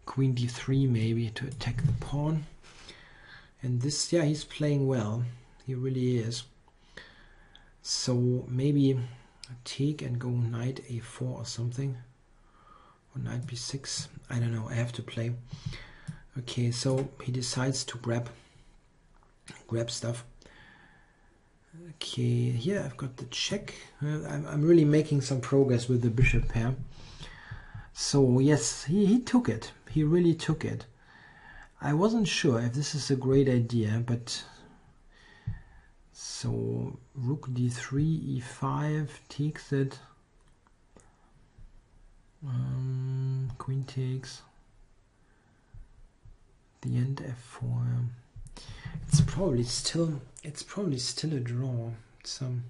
Queen d3 maybe to attack the pawn. And this, yeah, he's playing well. He really is. So maybe take and go knight a4 or something. Or knight b6. I don't know. I have to play. Okay, so he decides to grab stuff. Okay, here I've got the check. I'm really making some progress with the bishop pair. So yes, he took it. He really took it. I wasn't sure if this is a great idea, but so rook d3, e5 takes it. Queen takes. The end f4. It's probably still a draw. Some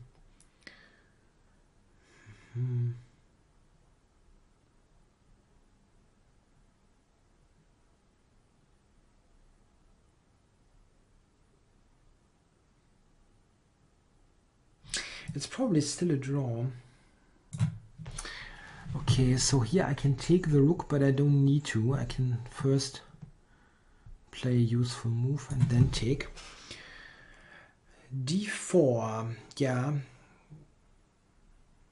It's probably still a draw. Okay, so here I can take the rook, but I don't need to. I can first play a useful move and then take. d4.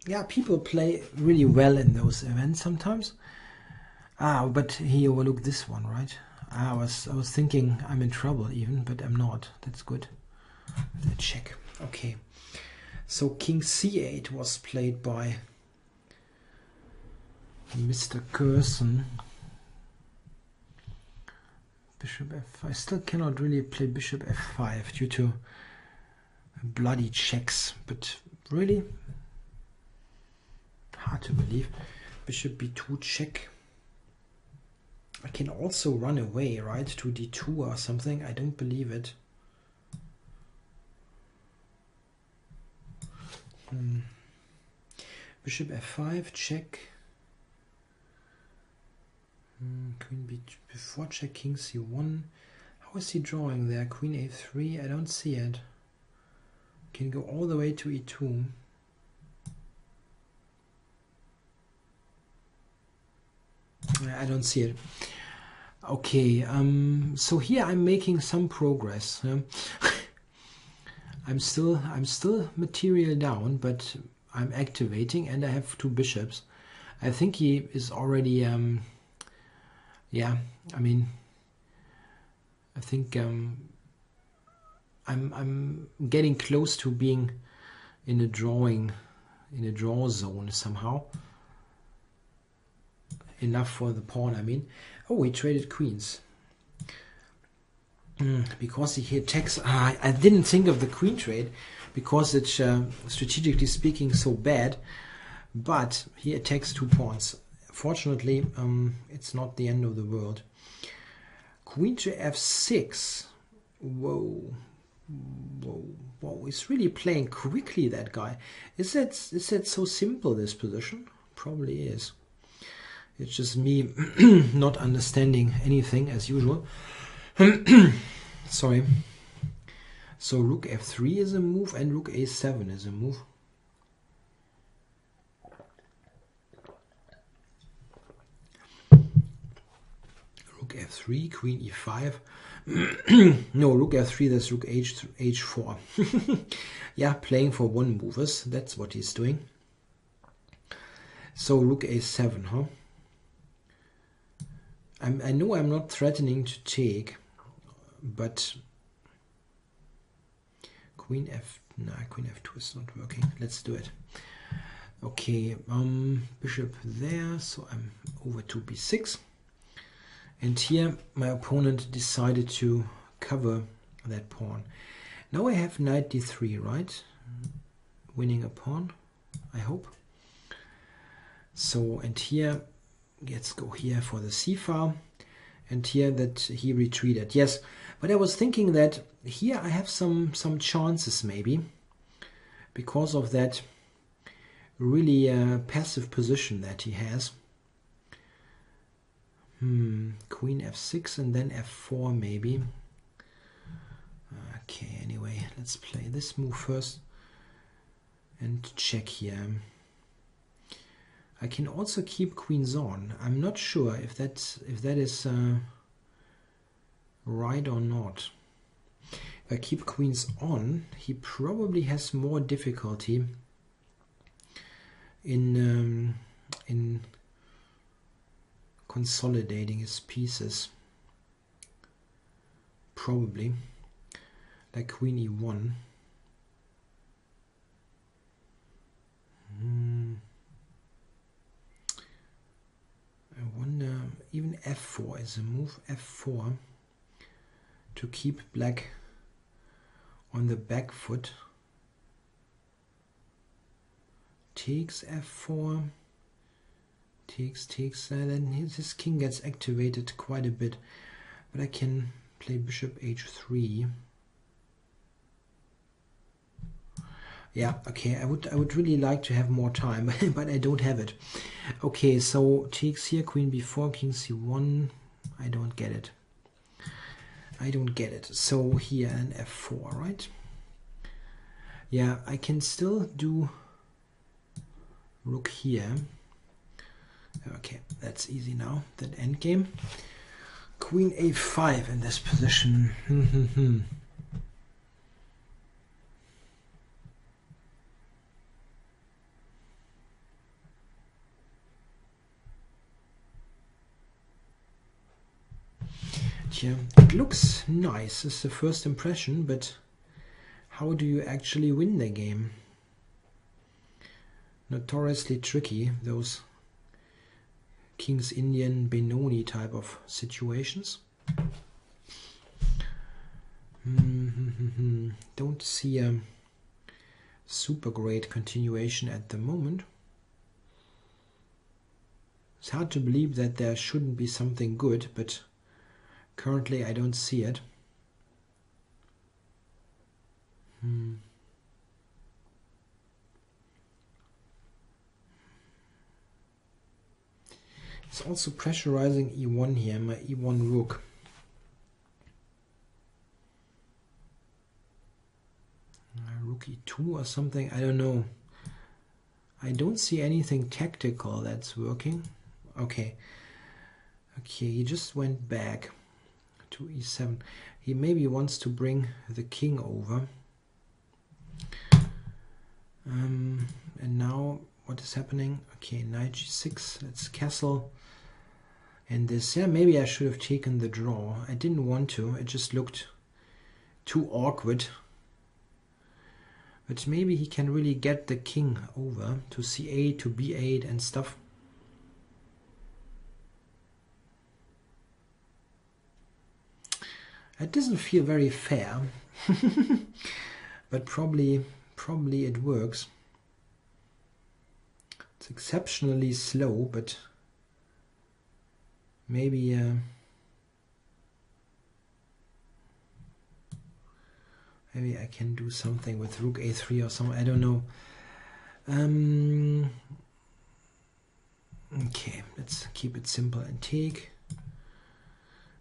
Yeah, people play really well in those events sometimes. But he overlooked this one, right? I was thinking I'm in trouble even, but I'm not. That's good. Check. Okay. So king c8 was played by Mr. Curson. Bishop f5. I still cannot really play bishop f5 due to bloody checks, but really hard to believe. Bishop b2 check. I can also run away, right, to d2 or something. I don't believe it. Bishop f5 check. Queen b4 check, king c1. How is he drawing there? Queen a3. I don't see it. Can go all the way to e2. I don't see it. Okay, so here I'm making some progress. I'm still material down, but I'm activating, and I have two bishops. I think he is already yeah, I mean, I think I'm getting close to being in a draw zone somehow. Enough for the pawn, I mean. Oh, he traded queens. Because he attacks. I didn't think of the queen trade because it's strategically speaking so bad. But he attacks two pawns. Fortunately, it's not the end of the world. Queen to f6. Whoa. He's really playing quickly, that guy. Is that so simple, this position? Probably is. It's just me not understanding anything as usual. Sorry. So rook f3 is a move and rook a7 is a move. Rook f3, queen e5. No, rook f3, that's rook h4. Yeah, playing for one movers. That's what he's doing. So rook a7, huh? I know I'm not threatening to take, but queen f2 is not working. Let's do it. Okay, bishop there, so I'm over to b6. And here my opponent decided to cover that pawn. Now I have knight d3, right? Winning a pawn, I hope. So, and here, let's go here for the c-file. And here that he retreated. Yes, but I was thinking that here I have some chances maybe, because of that really passive position that he has. Queen f6 and then f4 maybe. Okay, anyway, let's play this move first and check here. I can also keep queens on. I'm not sure if that is right or not. If I keep queens on, he probably has more difficulty in consolidating his pieces. Probably, like queen e1. I wonder, even f4 is a move, f4, to keep black on the back foot. Takes f4, takes, then his king gets activated quite a bit. But I can play bishop h3. Yeah, okay, I would really like to have more time, but I don't have it. Okay, so takes here, queen b4, king c1. I don't get it. I don't get it. So here an f4, right? Yeah, I can still do rook here. Okay, that's easy now. That endgame. Queen a5 in this position. Yeah, it looks nice. It's the first impression, but how do you actually win the game? Notoriously tricky, those King's Indian Benoni type of situations. Don't see a super great continuation at the moment. It's hard to believe that there shouldn't be something good, but currently I don't see it. It's also pressurizing e1 here, my e1 rook. Rook e2 or something, I don't know. I don't see anything tactical that's working. Okay, he just went back to e7. He maybe wants to bring the king over. And now what is happening? Okay, knight g6, let's castle. And this, yeah, maybe I should have taken the draw. I didn't want to, it just looked too awkward. But maybe he can really get the king over to c8, to b8 and stuff. It doesn't feel very fair, but probably it works. It's exceptionally slow, but maybe maybe I can do something with rook a3 or something. I don't know. Okay, let's keep it simple and take.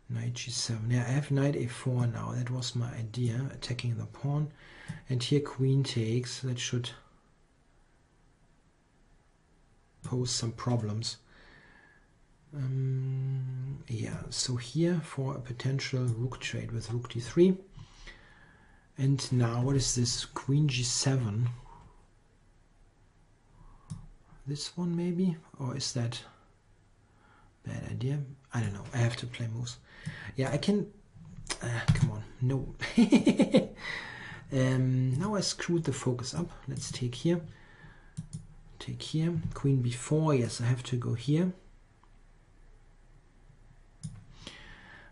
Knight g7. Yeah, I have knight a4 now. That was my idea, attacking the pawn. And here queen takes. That should pose some problems. Yeah, so here for a potential rook trade with rook d3. And now what is this? Queen g7. This one maybe? Or is that bad idea? I don't know. I have to play moves. Yeah, I can... come on. No. No, just screwed the focus up. Let's take here. Take here. Queen b4. Yes, I have to go here.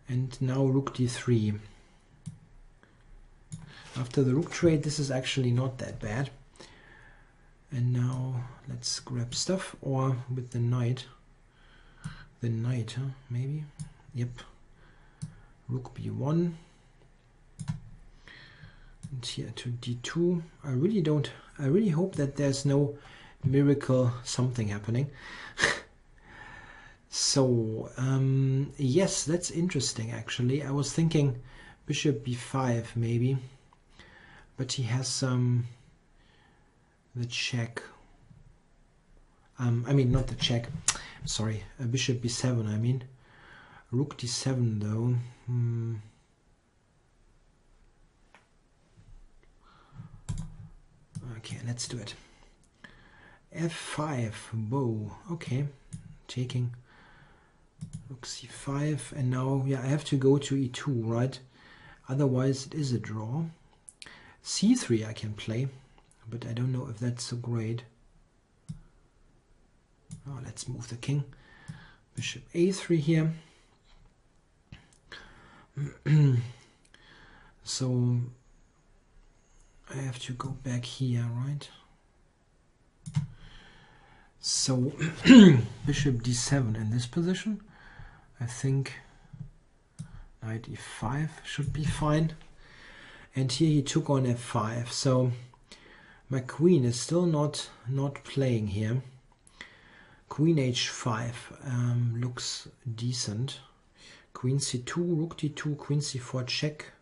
And now rook d3. After the rook trade, this is actually not that bad. And now let's grab stuff, or with the knight. The knight, huh? Maybe? Yep. Rook b1. And here to d2. I really hope that there's no miracle something happening. So, yes, that's interesting actually. I was thinking bishop b5 maybe. But he has the check. I mean, not the check. Sorry, bishop b7. I mean, rook d7 though. Okay, let's do it. f5. Whoa. Okay, taking rook c5, and now yeah, I have to go to e2, right? Otherwise, it is a draw. c3 I can play, but I don't know if that's so great. Oh, let's move the king. Bishop a3 here. So I have to go back here, right? So bishop d7 in this position. I think knight e5 should be fine. And here he took on f5. So my queen is still not playing here. Queen h5 looks decent. Queen c2, rook d2, queen c4 check.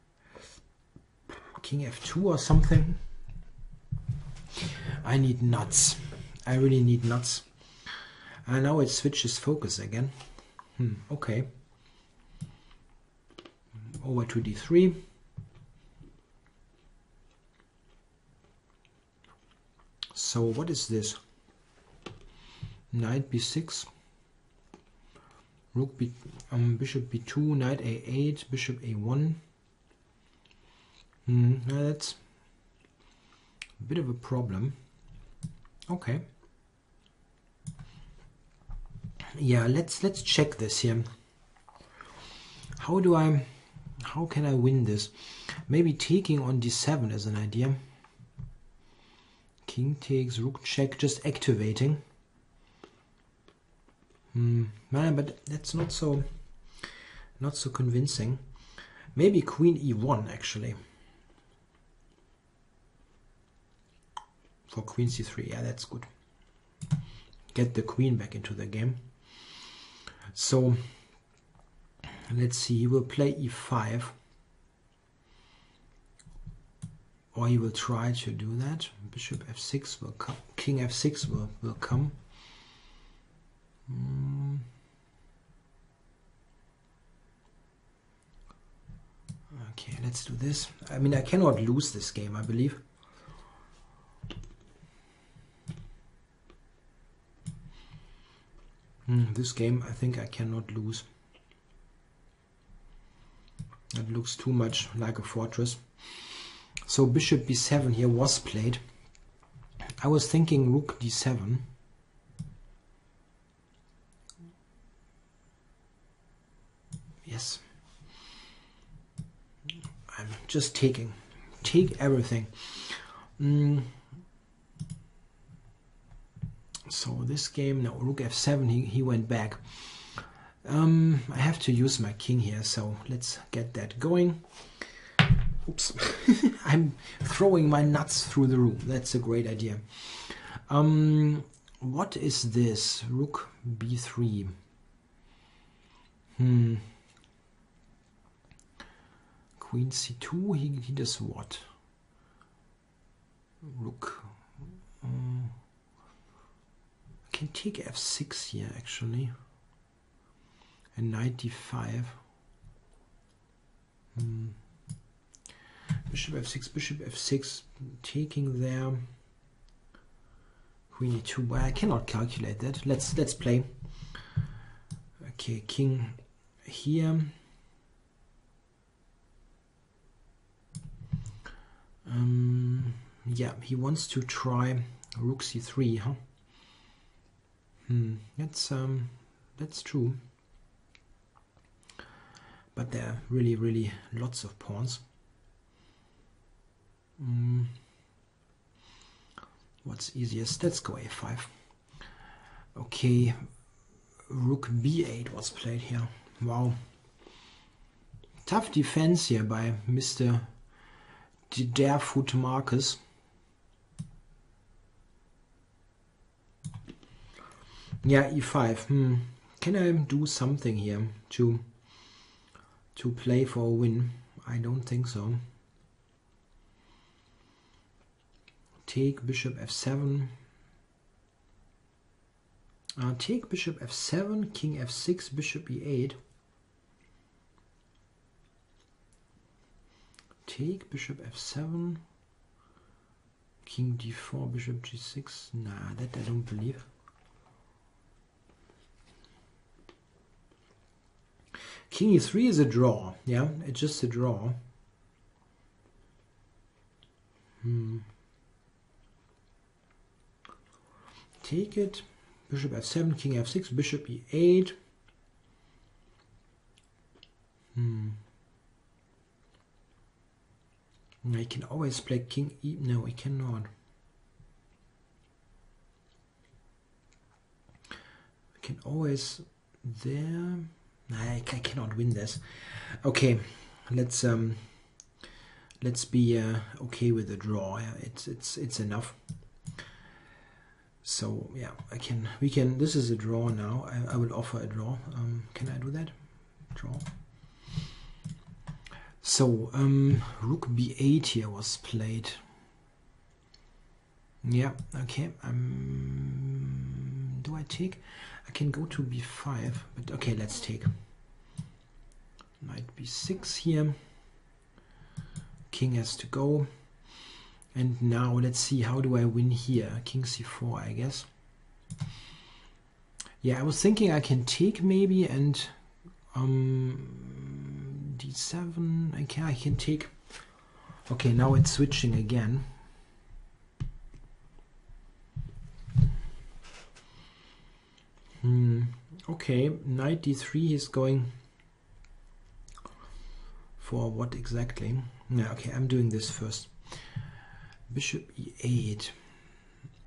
King f2 or something. I need nuts. I really need nuts. And now it switches focus again. Okay. Over to d3. So what is this? Knight b6. Rook b, bishop b2, knight a8, bishop a1. That's a bit of a problem. Okay. Yeah, let's check this here. How can I win this? Maybe taking on d7 is an idea. King takes, rook check, just activating. But that's not so convincing. Maybe queen e1 actually. For queen c3, yeah, that's good. Get the queen back into the game. So let's see, he will play e5. Or he will try to do that. Bishop f6 will come. King f6 will come. Okay, let's do this. I mean, I cannot lose this game, I believe. This game, I think I cannot lose. It looks too much like a fortress. So bishop b7 here was played. I was thinking rook d7. Yes. I'm just taking. Take everything. So this game, no, rook f7, he went back. I have to use my king here, so let's get that going. Oops. I'm throwing my nuts through the room. That's a great idea. What is this? Rook b3. Queen c2, he does what? Rook. I can take f6 here actually. And knight d5. Bishop f6, taking there. Queen e2. Well, I cannot calculate that. Let's play. Okay, king here. yeah, he wants to try rook c3, huh? That's true. But there are really lots of pawns. What's easiest? Let's go a5. Okay, rook b8 was played here. Wow. Tough defense here by Mr. Darefoot Marcus. Yeah, e5. Can I do something here to play for a win? I don't think so. Take bishop f7. Take bishop f7, king f6, bishop e8. Take bishop f7, king d4, bishop g6. Nah, that I don't believe. King e3 is a draw. Yeah, it's just a draw. Take it. Bishop f7, king f6, bishop e8. I can always play king e... No, I cannot. I can always... There... I cannot win this. Okay, let's be okay with the draw. Yeah, it's enough. So yeah, we can. This is a draw now. I will offer a draw. Can I do that? Draw. So rook b8 here was played. Yeah. Okay. Do I take? I can go to b5, but okay, let's take. Knight b6 here. King has to go. And now let's see, how do I win here? King c4, I guess. Yeah, I was thinking I can take maybe, and d7. I can take. Okay, now it's switching again. Okay, knight d3 is going for what exactly? Yeah, okay, I'm doing this first. Bishop e8.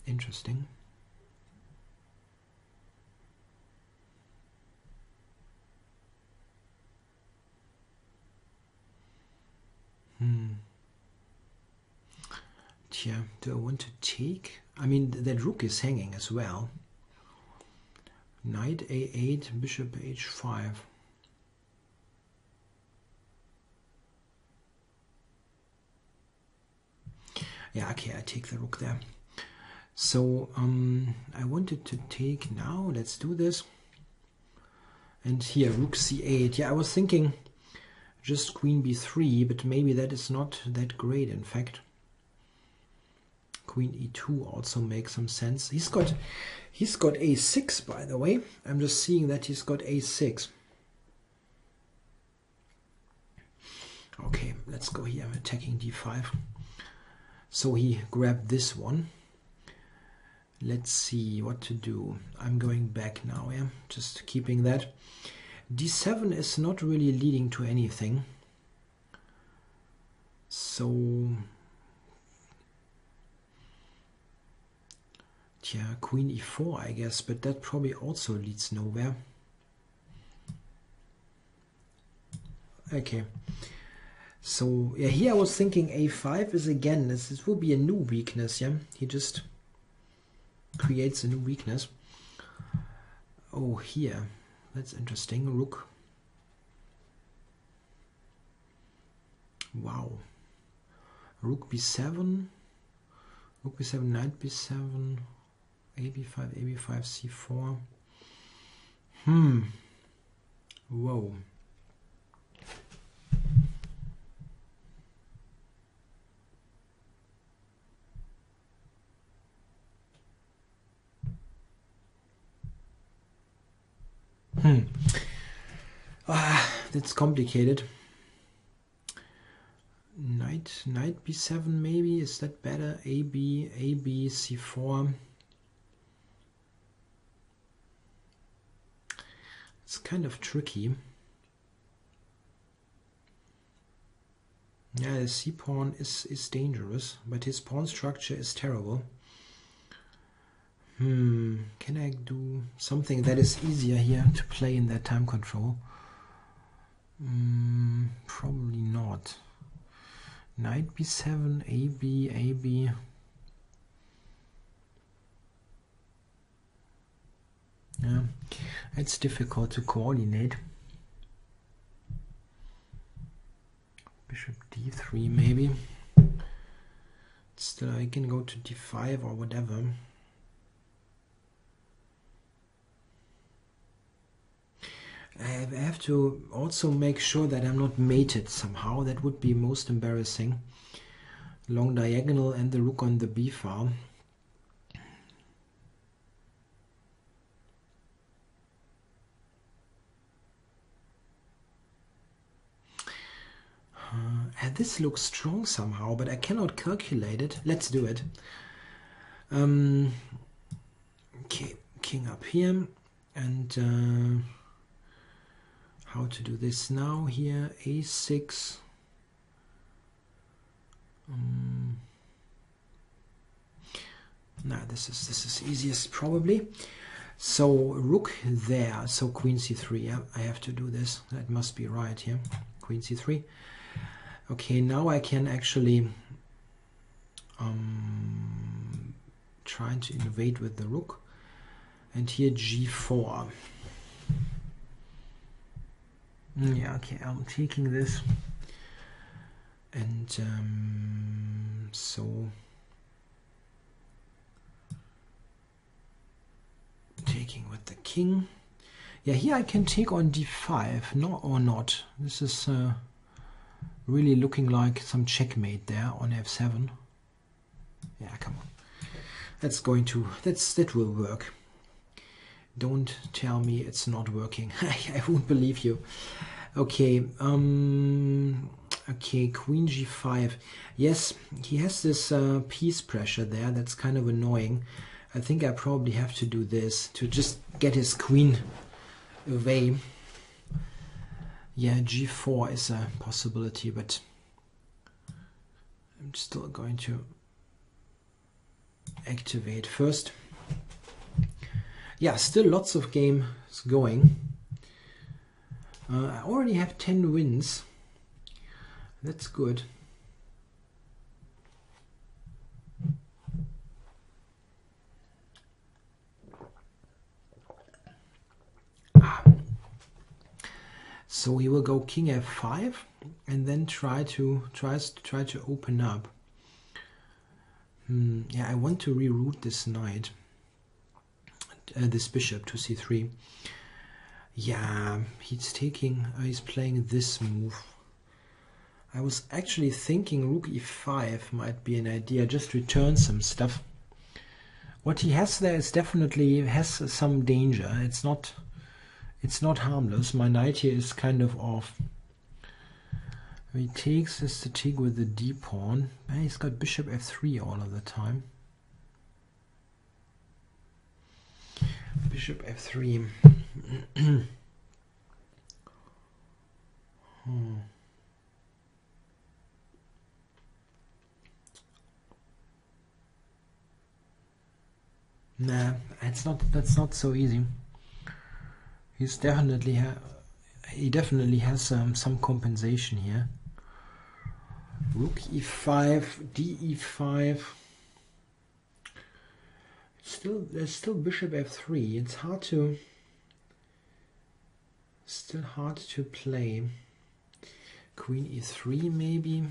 Interesting. Yeah, do I want to take? I mean, that rook is hanging as well. Knight a8, bishop h5. Yeah, okay, I take the rook there. So I wanted to take now. Let's do this. And here, rook c8. Yeah, I was thinking just queen b3, but maybe that is not that great, in fact. Queen e2 also makes some sense. He's got a6, by the way. I'm just seeing that he's got a6. Okay, let's go here. I'm attacking d5. So he grabbed this one. Let's see what to do. I'm going back now, yeah, just keeping that. d7 is not really leading to anything. So, yeah, queen e4, I guess, but that probably also leads nowhere. Okay. So, yeah, here I was thinking a5 is again, this will be a new weakness, yeah? He just creates a new weakness. Oh, here, that's interesting. Rook. Wow. Rook b7, rook b7, knight b7, ab5, ab5, c4. Whoa. That's complicated. Knight knight b7 maybe. Is that better? AB, c4. It's kind of tricky. Yeah, the c pawn is dangerous, but his pawn structure is terrible. Can I do something that is easier here to play in that time control? Probably not. Knight b7, AB. Yeah, it's difficult to coordinate. Bishop d3 maybe. Still, I can go to d5 or whatever. I have to also make sure that I'm not mated somehow. That would be most embarrassing. Long diagonal and the rook on the b file. And this looks strong somehow, but I cannot calculate it. Let's do it. Okay, king up here, and how to do this now here? A6. Nah, this is easiest probably. So rook there. So queen c3. Yeah, I have to do this. That must be right here. Queen c3. Okay, now I can actually try to invade with the rook, and here g4. Yeah, okay, I'm taking this, and so taking with the king. Yeah, here I can take on d5, no or not. This is really looking like some checkmate there on f7. Yeah, come on. That will work. Don't tell me it's not working. I won't believe you. Okay, okay, queen g5. Yes, he has this piece pressure there. That's kind of annoying. I think I probably have to do this to just get his queen away. Yeah, g4 is a possibility, but I'm still going to activate first. Yeah, still lots of games going. I already have 10 wins. That's good. So he will go king f5 and then tries to open up. Yeah, I want to reroute this knight, this bishop to c3. Yeah, he's playing this move. I was actually thinking rook e5 might be an idea, just return some stuff. What he has there is definitely has some danger. It's not harmless. My knight here is kind of off. He takes this to take with the d pawn. He's got bishop f3 all of the time. Bishop f3. Nah, that's not so easy. He definitely has some compensation here. Rook e5, d e5. There's still bishop f3. It's still hard to play. Queen e3 maybe.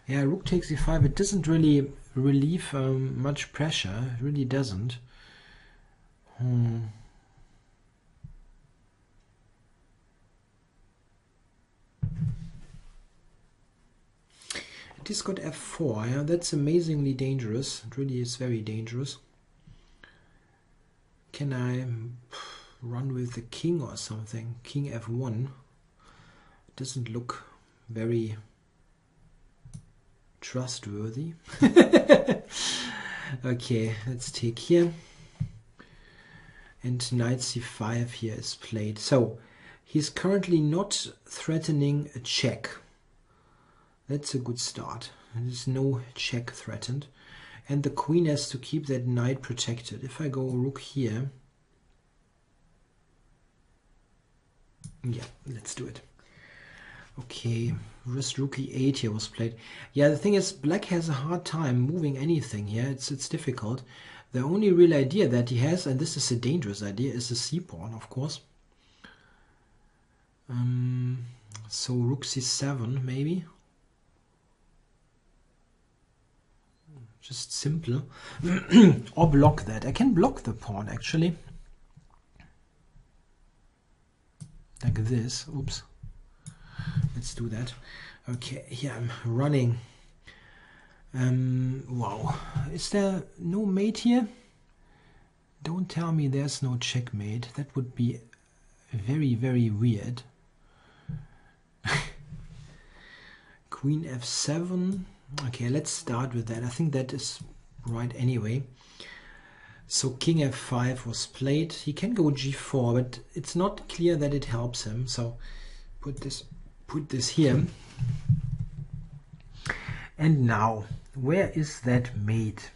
Yeah, rook takes e5. It doesn't really relieve much pressure. It really doesn't. It is got f4. Yeah, that's amazingly dangerous. It really is very dangerous. Can I? run with the king or something. King f1 doesn't look very trustworthy. Okay, let's take here. And knight c5 here is played. So he's currently not threatening a check. That's a good start. There's no check threatened. And the queen has to keep that knight protected. If I go rook here, yeah, let's do it. Okay, just rook e8 here was played. Yeah, the thing is, black has a hard time moving anything here. It's difficult. The only real idea that he has, and this is a dangerous idea, is the c-pawn, of course. So rook c7, maybe. Just simple. Or block that. I can block the pawn, actually. Like this. Oops. Let's do that. Okay, here I'm running. Wow. Is there no mate here? Don't tell me there's no checkmate. That would be very, very weird. Queen f7. Okay, let's start with that. I think that is right anyway. So king f5 was played. He can go g4, but it's not clear that it helps him. So put this here. And now, where is that mate?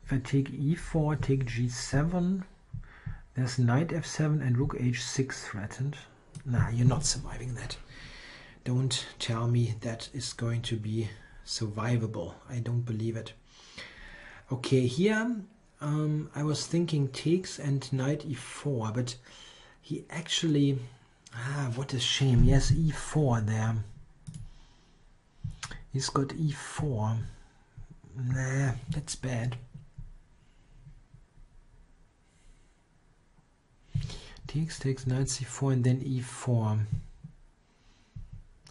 If I take e4, take g7, there's knight f7 and rook h6 threatened. Nah, you're not surviving that. Don't tell me that is going to be survivable. I don't believe it. Okay, here I was thinking takes and knight e4, but he actually... what a shame. Yes, e4 there. He's got e4. Nah, that's bad. Takes knight c4 and then e4.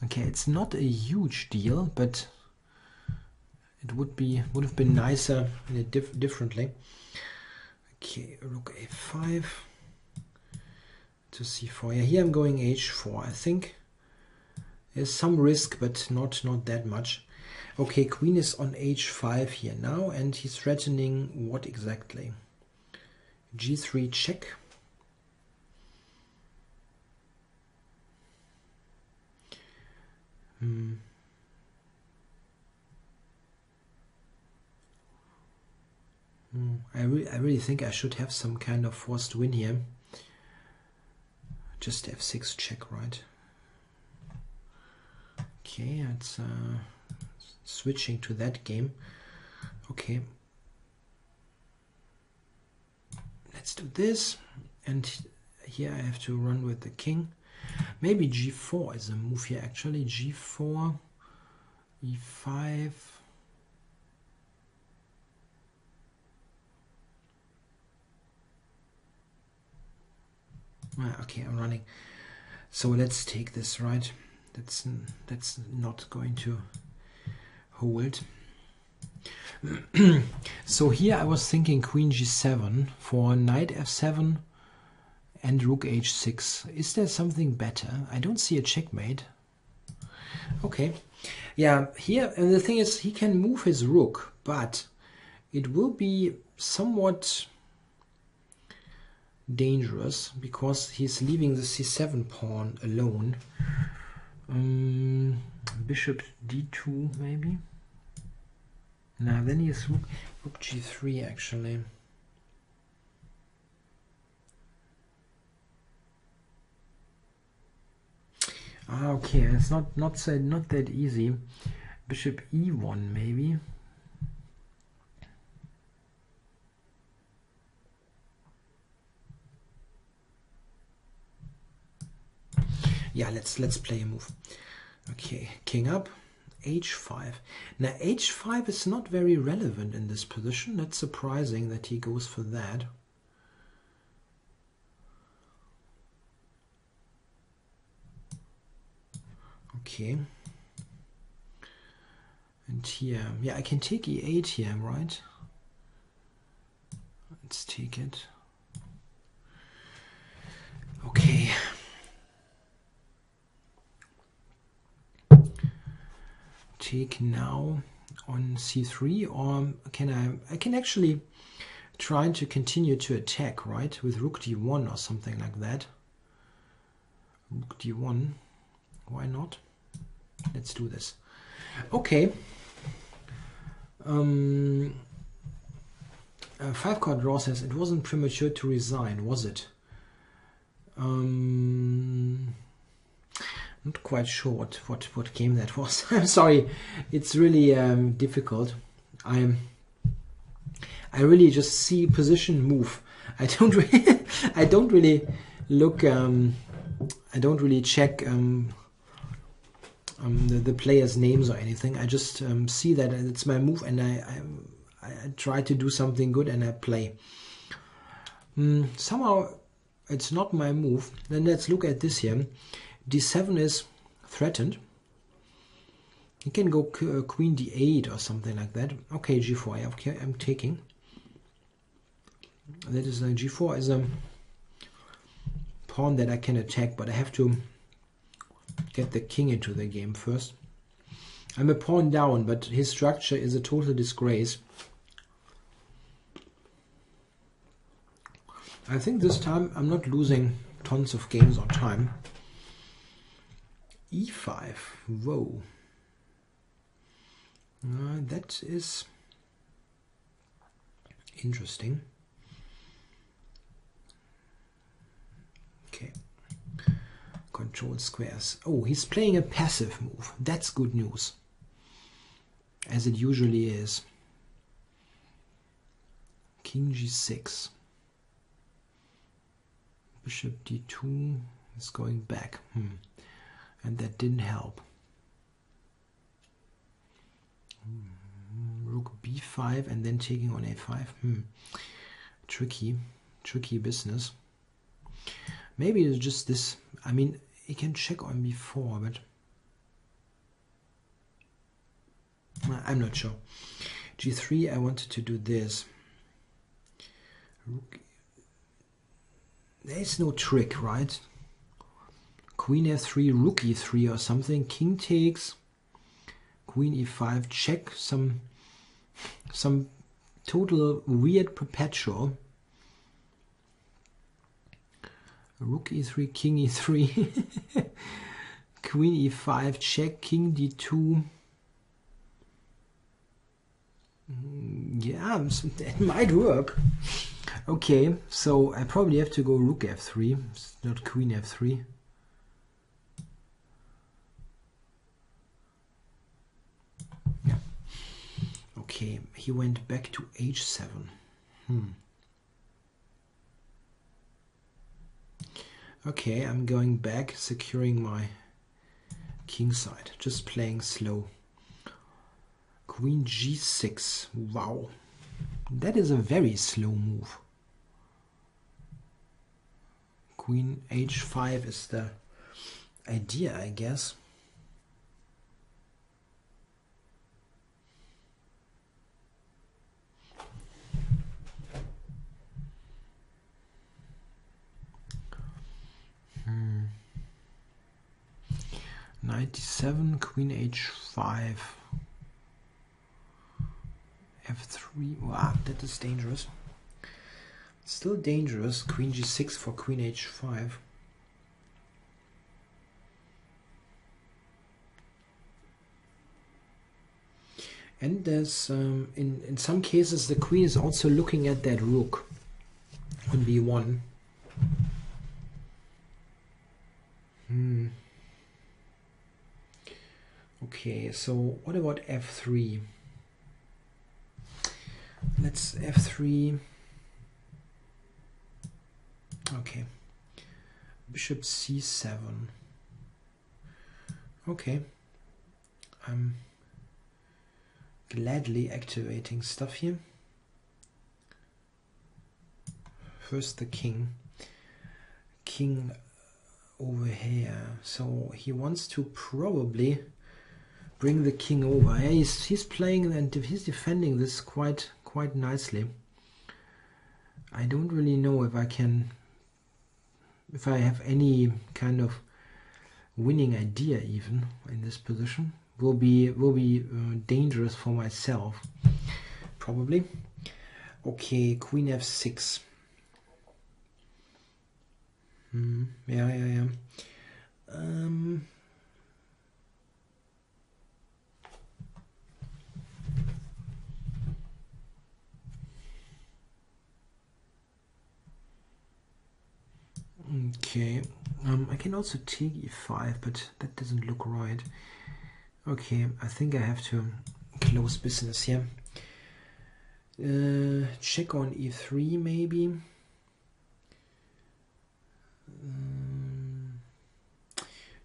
Okay, it's not a huge deal, but it would have been nicer differently. Okay, rook a5 to c4. Yeah, here I'm going h4. I think there's some risk, but not that much. Okay, queen is on h5 here now, and he's threatening what exactly? g3 check. I really think I should have some kind of forced win here. Just f6 check, right? Okay, it's switching to that game. Okay, let's do this, and here I have to run with the king. Maybe g4 is a move here actually. G4, e5. Okay, I'm running. So let's take this, right? That's not going to hold. So here I was thinking queen g7 for knight f7 and rook h6. Is there something better? I don't see a checkmate. Okay. Yeah, here, and the thing is, he can move his rook, but it will be somewhat dangerous because he's leaving the c7 pawn alone. Bishop d2 maybe. Now then he has rook g3 actually. Okay, it's not that easy. Bishop e1 maybe. Yeah, let's play a move. Okay, king up, h5. Now h5 is not very relevant in this position. That's surprising that he goes for that. Okay. And here, yeah, I can take e8 here, right? Let's take it. Okay. Take now on c3, or can I can actually try to continue to attack, right? With rook d1 or something like that. Rook d1. Why not? Let's do this. Okay. 5-card draw says it wasn't premature to resign, was it? Not quite sure what game that was. I'm sorry, it's really difficult. I really just see position move. I don't really I don't really look. I don't really check the players' names or anything. I just see that it's my move, and I try to do something good, and I play. Somehow it's not my move. Then let's look at this here. d7 is threatened. You can go queen d8 or something like that. Okay, g4. Okay, I'm taking. That is g4 is a pawn that I can attack, but I have to get the king into the game first. I'm a pawn down, but his structure is a total disgrace. I think this time I'm not losing tons of games on time. e5. Whoa. That is interesting. Okay. Control squares. Oh, he's playing a passive move. That's good news. As it usually is. King g6. Bishop d2 is going back. And that didn't help. Rook b5 and then taking on a5. Tricky business. Maybe it's just this. I mean, he can check on b4, but I'm not sure. g3, I wanted to do this. Rook. There's no trick, right? Queen f3, rook e3 or something. King takes. Queen e5, check. Some total weird perpetual. Rook e3, king e3. Queen e5, check. King d2. Yeah, that might work. Okay, so I probably have to go rook f3, not queen f3. Yeah. Okay, he went back to h7. Okay, I'm going back, securing my king side, just playing slow. Queen g6. Wow, that is a very slow move. Queen h5 is the idea, I guess. Knight d7, queen h5, f3. Wow, that is dangerous. Still dangerous. Queen g6 for queen h5. And there's in some cases the queen is also looking at that rook on b1. Okay, so what about f3? Let's f3. Okay. Bishop c7. Okay. I'm gladly activating stuff here. First the king. King over here. So he wants to probably bring the king over. Yeah, he's playing and he's defending this quite nicely. I don't really know if I have any kind of winning idea even in this position. Will be dangerous for myself, probably. Okay, Queen F6. Yeah. Okay, I can also take e5, but that doesn't look right. Okay, I think I have to close business here. Check on e3 maybe.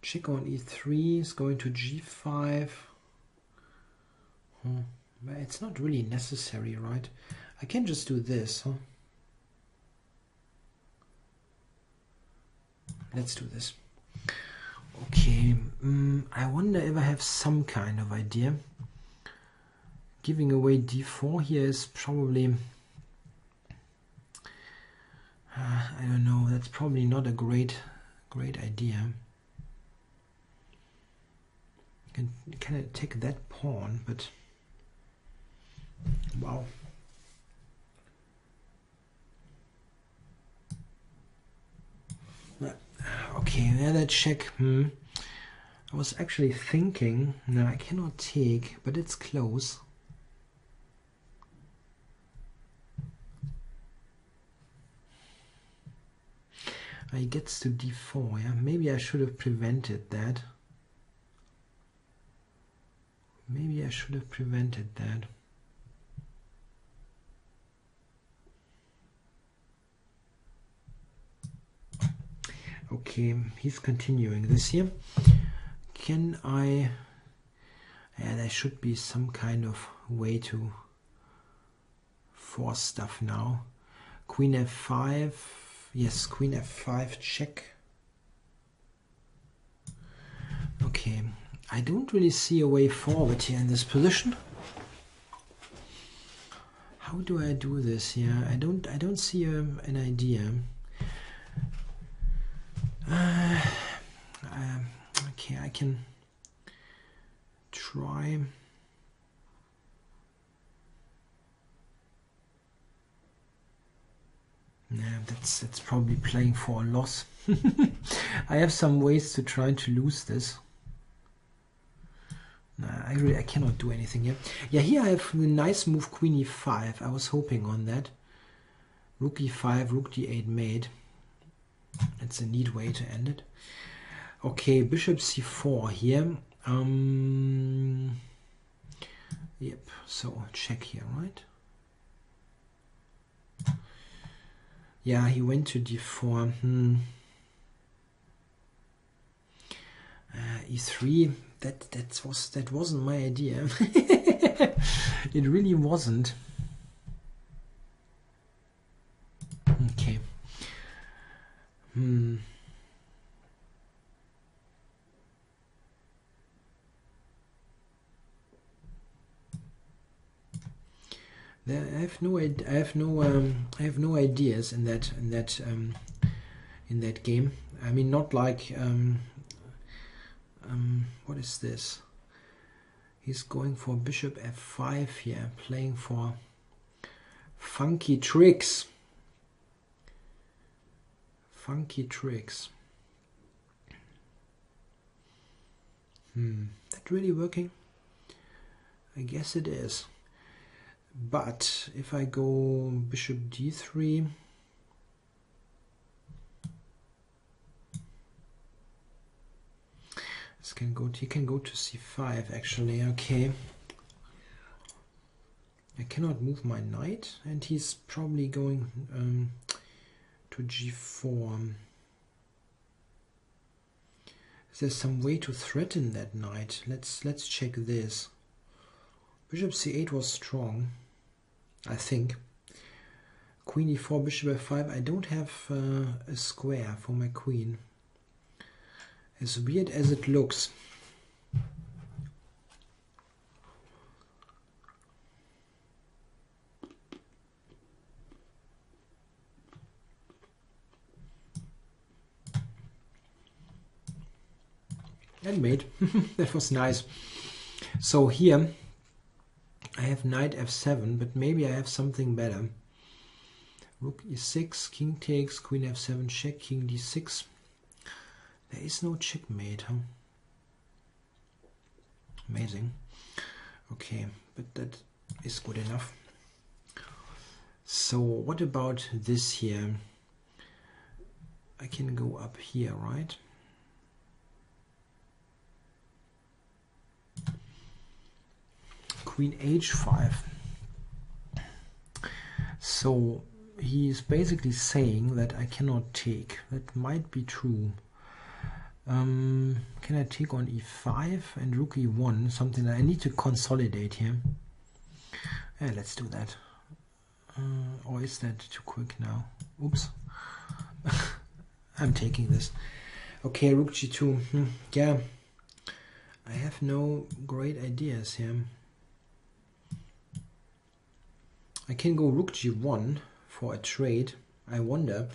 Check on e3 is going to g5. But it's not really necessary, right? I can just do this, huh? Let's do this. Okay, I wonder if I have some kind of idea. Giving away d4 here is probably, I don't know, that's probably not a great idea. Can I take that pawn, but wow. Okay, another check. I was actually thinking, no, I cannot take, but it's close. He gets to d4, yeah? Maybe I should have prevented that. Maybe I should have prevented that. Okay, he's continuing this here. Can I... Yeah, there should be some kind of way to force stuff now. Queen f5. Yes, Queen f5 check. Okay, I don't really see a way forward here in this position. How do I do this here? I don't see an idea. Okay, I can try. Yeah, that's probably playing for a loss. I have some ways to try to lose this. I cannot do anything here. Yeah, here I have a nice move, Queen e5. I was hoping on that. Rook e5, Rook d8 mate. It's a neat way to end it. Okay, Bishop c4 here. Yep, so check here, right? Yeah, he went to d4. E3. That wasn't my idea. It really wasn't. Okay. I have no ideas in that game. I mean, not like what is this? He's going for Bishop f5 here, playing for funky tricks. Funky tricks. That really working? I guess it is. But if I go Bishop d3, he can go to c5 actually. Okay, I cannot move my knight, and he's probably going to g4. Is there some way to threaten that knight? Let's check this. Bishop c8 was strong, I think. Queen e4, Bishop f5. I don't have a square for my queen. As weird as it looks. and mate. That was nice. So here I have knight f7, but maybe I have something better. Rook e6, king takes, queen f7 check, king d6. There is no checkmate, huh? Amazing. Okay, but that is good enough. So what about this here? I can go up here, right? Queen h5. So he is basically saying that I cannot take. That might be true. Can I take on e5 and rook e1? Something that I need to consolidate here. Yeah, let's do that. Or is that too quick now? Oops. I'm taking this. Okay, rook g2. Yeah, I have no great ideas here. I can go rook g1 for a trade. I wonder.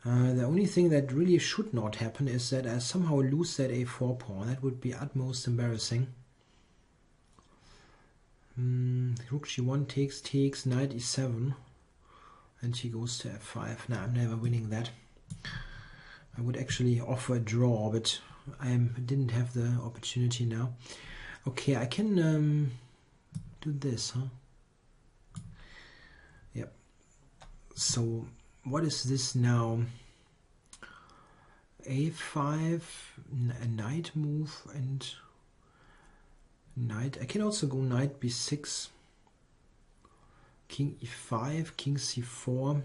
The only thing that really should not happen is that I somehow lose that a4 pawn. That would be utmost embarrassing. Rook g1 takes, knight e7, and he goes to f5. Nah, I'm never winning that. I would actually offer a draw, but I didn't have the opportunity now. Okay, I can do this, huh? Yep. So what is this now? a5, a knight move, and knight. I can also go knight b6, king e5, king c4.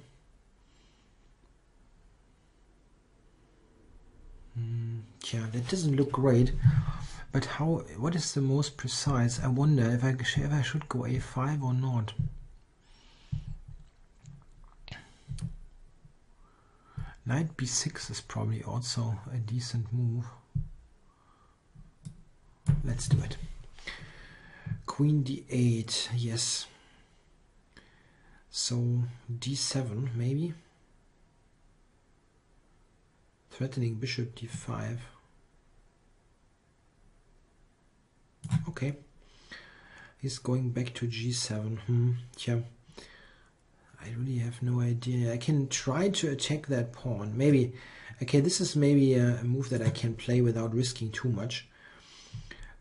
Yeah, that doesn't look great. But how? What is the most precise? I wonder if I should go a5 or not. Knight b6 is probably also a decent move. Let's do it. Queen d8, yes. So d7 maybe. Threatening bishop d5. Okay. He's going back to g7. Yeah. I really have no idea. I can try to attack that pawn. Maybe. Okay, this is maybe a move that I can play without risking too much.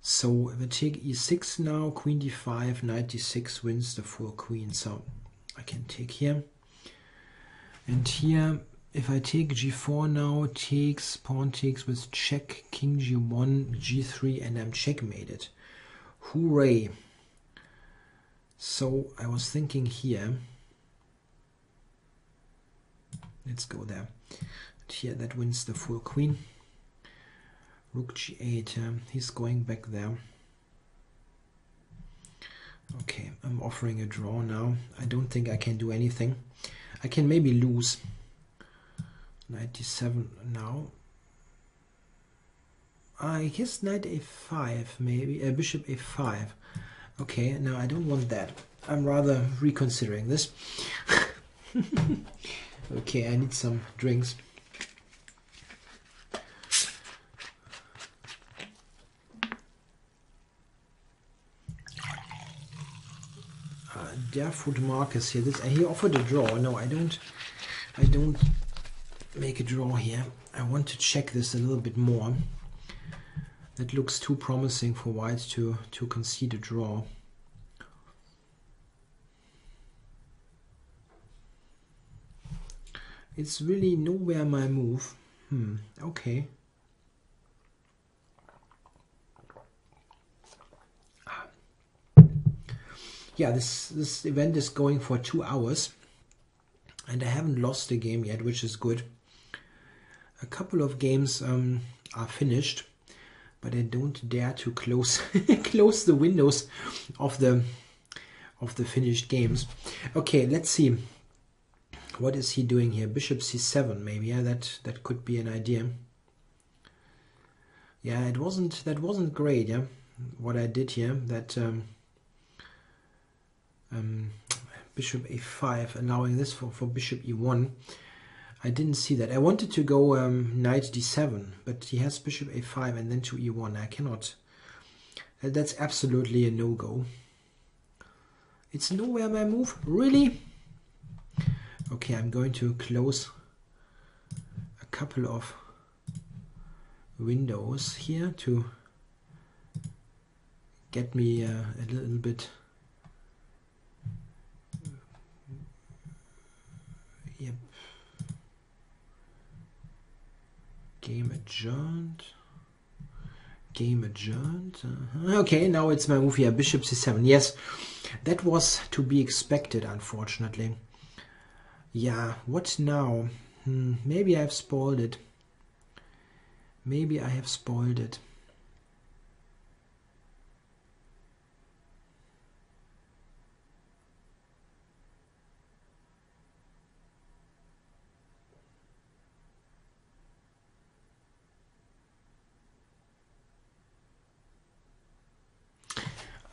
So if I take e6 now, queen d5, knight d6 wins the full queen. So I can take here. And here, if I take g4 now, pawn takes with check, king g1, g3, and I'm checkmated. Hooray! So I was thinking here. Let's go there. And here that wins the full queen. Rook g8. He's going back there. Okay, I'm offering a draw now. I don't think I can do anything. I can maybe lose. Knight d7 now. I guess knight a5 maybe. Bishop a5. Okay, now I don't want that. I'm rather reconsidering this. Okay, I need some drinks. Deerfoot Marcus here. He offered a draw. No, I don't make a draw here. I want to check this a little bit more. That looks too promising for white to concede a draw. It's really nowhere my move. Okay. Yeah, this event is going for 2 hours. And I haven't lost a game yet, which is good. A couple of games are finished. But I don't dare to close close the windows of the finished games. Okay, let's see. What is he doing here? Bishop c7 maybe. Yeah, that could be an idea. Yeah, that wasn't great. Yeah, what I did here. That bishop a5, allowing this for bishop e1. I didn't see that. I wanted to go knight d7, but he has bishop a5 and then to e1. I cannot. That's absolutely a no-go. It's nowhere my move. Really? Okay, I'm going to close a couple of windows here to get me a little bit. Yep. Game adjourned. Game adjourned. Okay, now it's my move here. Bishop c7. Yes, that was to be expected, unfortunately. Yeah, what now? Maybe I've spoiled it. Maybe I have spoiled it.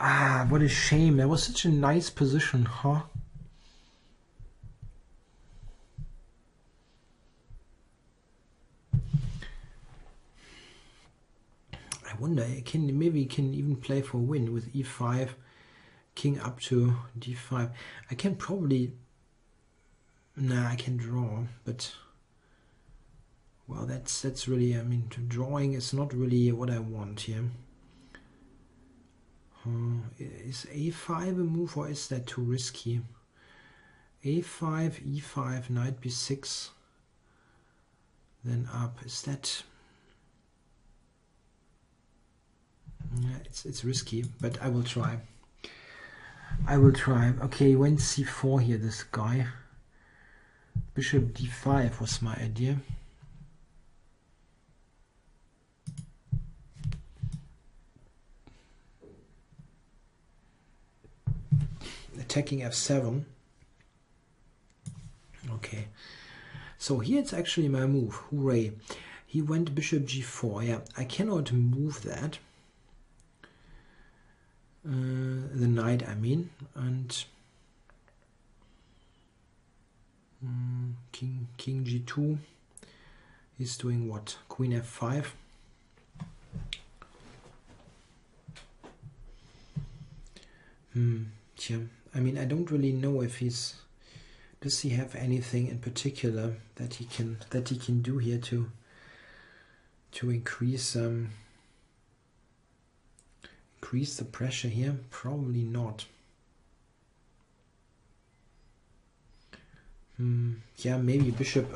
Ah, what a shame. That was such a nice position, huh? I wonder, maybe can even play for win with e5, king up to d5. I can probably... Nah, I can draw, but... Well, that's really... I mean, drawing is not really what I want here. Is a5 a move or is that too risky? a5, e5, knight b6, then up. Is that... Yeah, it's risky, but I will try. I will try. Okay, he went c4 here, this guy. Bishop d5 was my idea. Attacking f7. Okay, so here it's actually my move. Hooray! He went bishop g4. Yeah, I cannot move that. The knight, I mean, and king g2. He's doing what? Queen f5. Yeah. I mean, I don't really know if he's... Does he have anything in particular that he can do here to increase increase the pressure here? Probably not. Yeah, maybe bishop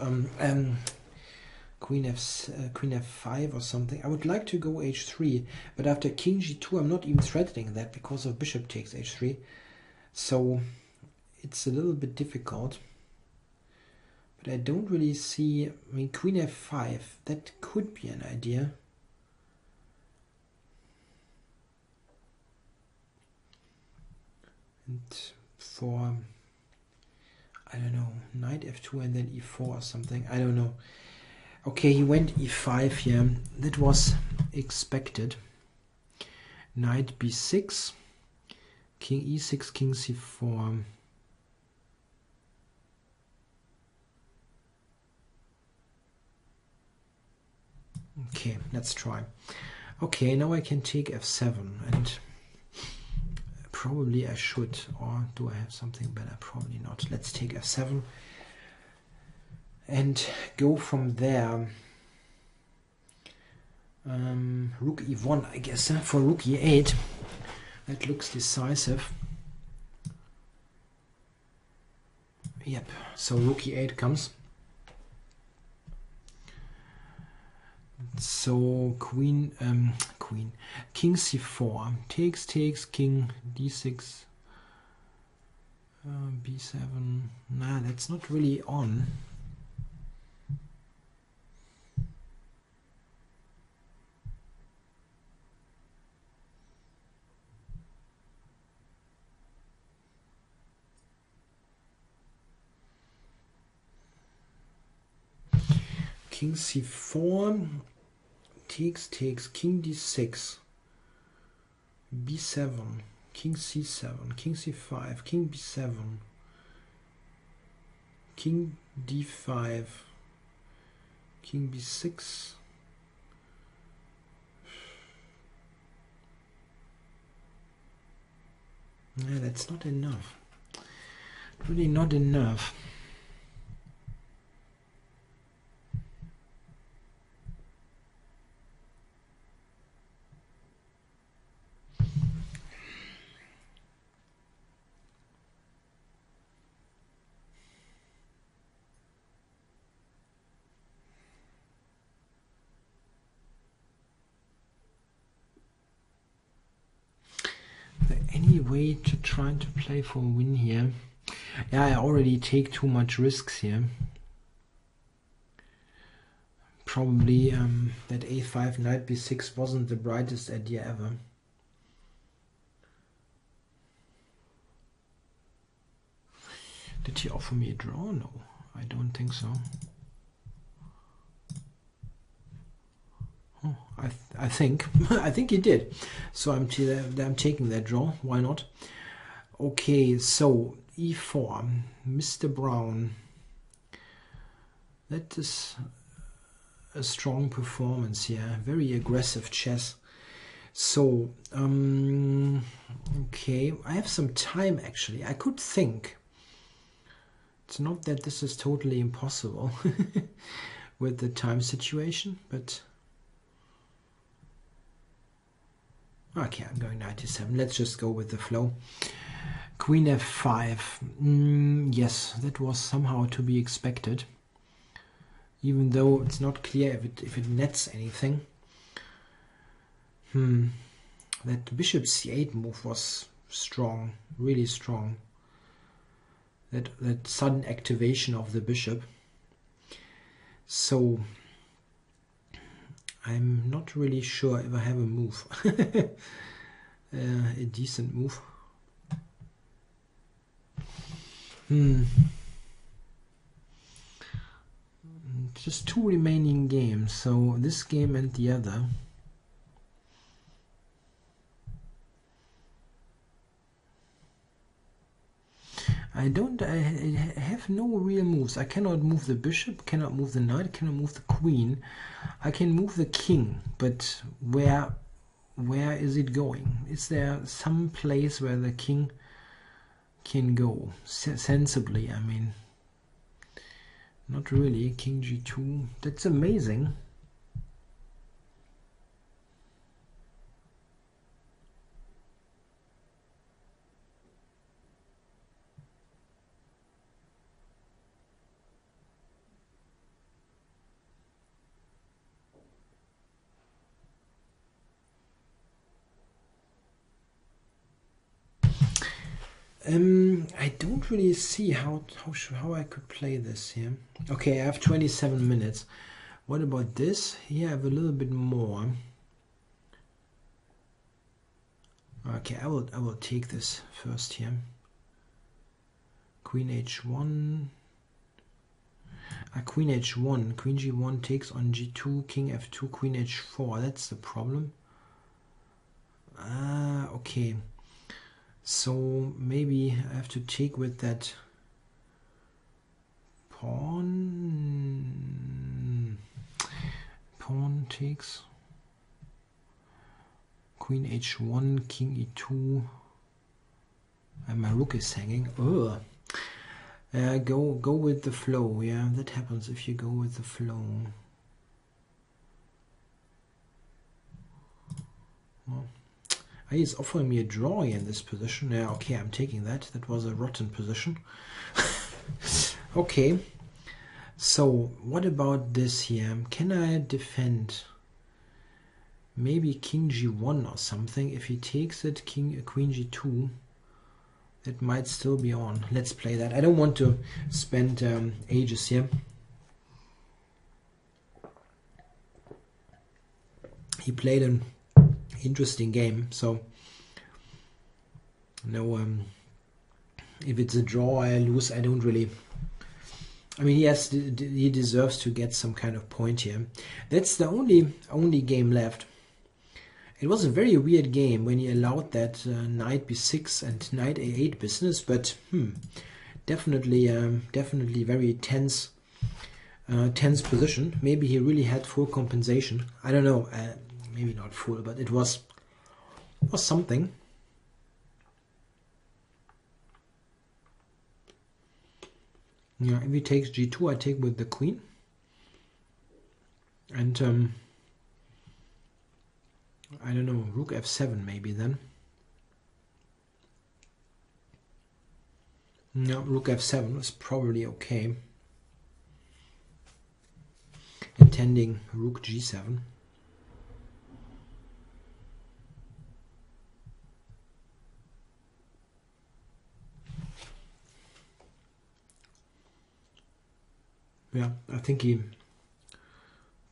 queen f5 or something. I would like to go h3, but after king g2 I'm not even threatening that because of bishop takes h3. So it's a little bit difficult. But I don't really see... I mean, queen f5, that could be an idea. And for... I don't know, knight f2 and then e4 or something. I don't know. Okay, he went e5 here. That was expected. Knight b6, king e6, king c4. Okay, let's try. Okay, now I can take f7 and probably I should, or do I have something better? Probably not. Let's take f7 and go from there. Rook e1, I guess, for rook e8. That looks decisive. Yep, so rook e8 comes. So king c4 takes, king d6, b7. Nah, that's not really on. King c4 takes, king d6, b7, king c7, king c5, king b7, king d5. King b6. Yeah, that's not enough. Really not enough. Any way to try to play for a win here? Yeah, I already take too much risks here. Probably that a5 knight b6 wasn't the brightest idea ever. Did he offer me a draw? No, I don't think so. Oh, I think I think he did. So I'm taking that draw. Why not? Okay, so e4, Mr. Brown. That is a strong performance here. Very aggressive chess. So okay, I have some time actually. I could think. It's not that this is totally impossible with the time situation, but okay, I'm going 97. Let's just go with the flow. Queen f5. Yes, that was somehow to be expected, even though it's not clear if it nets anything. That bishop c8 move was strong, really strong. That sudden activation of the bishop. So I'm not really sure if I have a move. A decent move. Just two remaining games, so this game and the other. I have no real moves. I cannot move the bishop, cannot move the knight, cannot move the queen. I can move the king, but where is it going? Is there some place where the king can go sensibly? I mean, not really. King g2. That's amazing. I don't really see how I could play this here. Okay, I have 27 minutes. What about this? Here I have a little bit more. Okay, I will take this first here. Queen h1. Queen h1. Queen g1 takes on g2. King f2. Queen h4. That's the problem. Okay. So maybe I have to take with that pawn. Pawn takes. Queen h1, king e2. And my rook is hanging. Ugh. Go with the flow. Yeah, that happens if you go with the flow. Well, he's offering me a draw in this position. Yeah, okay, I'm taking that. That was a rotten position. Okay. So, what about this here? Can I defend? Maybe king g1 or something. If he takes it, queen g2. That might still be on. Let's play that. I don't want to spend ages here. He played an interesting game, so no, if it's a draw or I lose, I don't really. I mean, yes, he deserves to get some kind of point here. That's the only game left. It was a very weird game when he allowed that knight b6 and knight a8 business, but definitely very tense tense position. Maybe he really had full compensation. I don't know. Maybe not full, but it was something. Yeah, if he takes g2, I take with the queen. And I don't know, rook f7 maybe then. No, rook f7 was probably okay. Intending rook g7. Yeah, I think he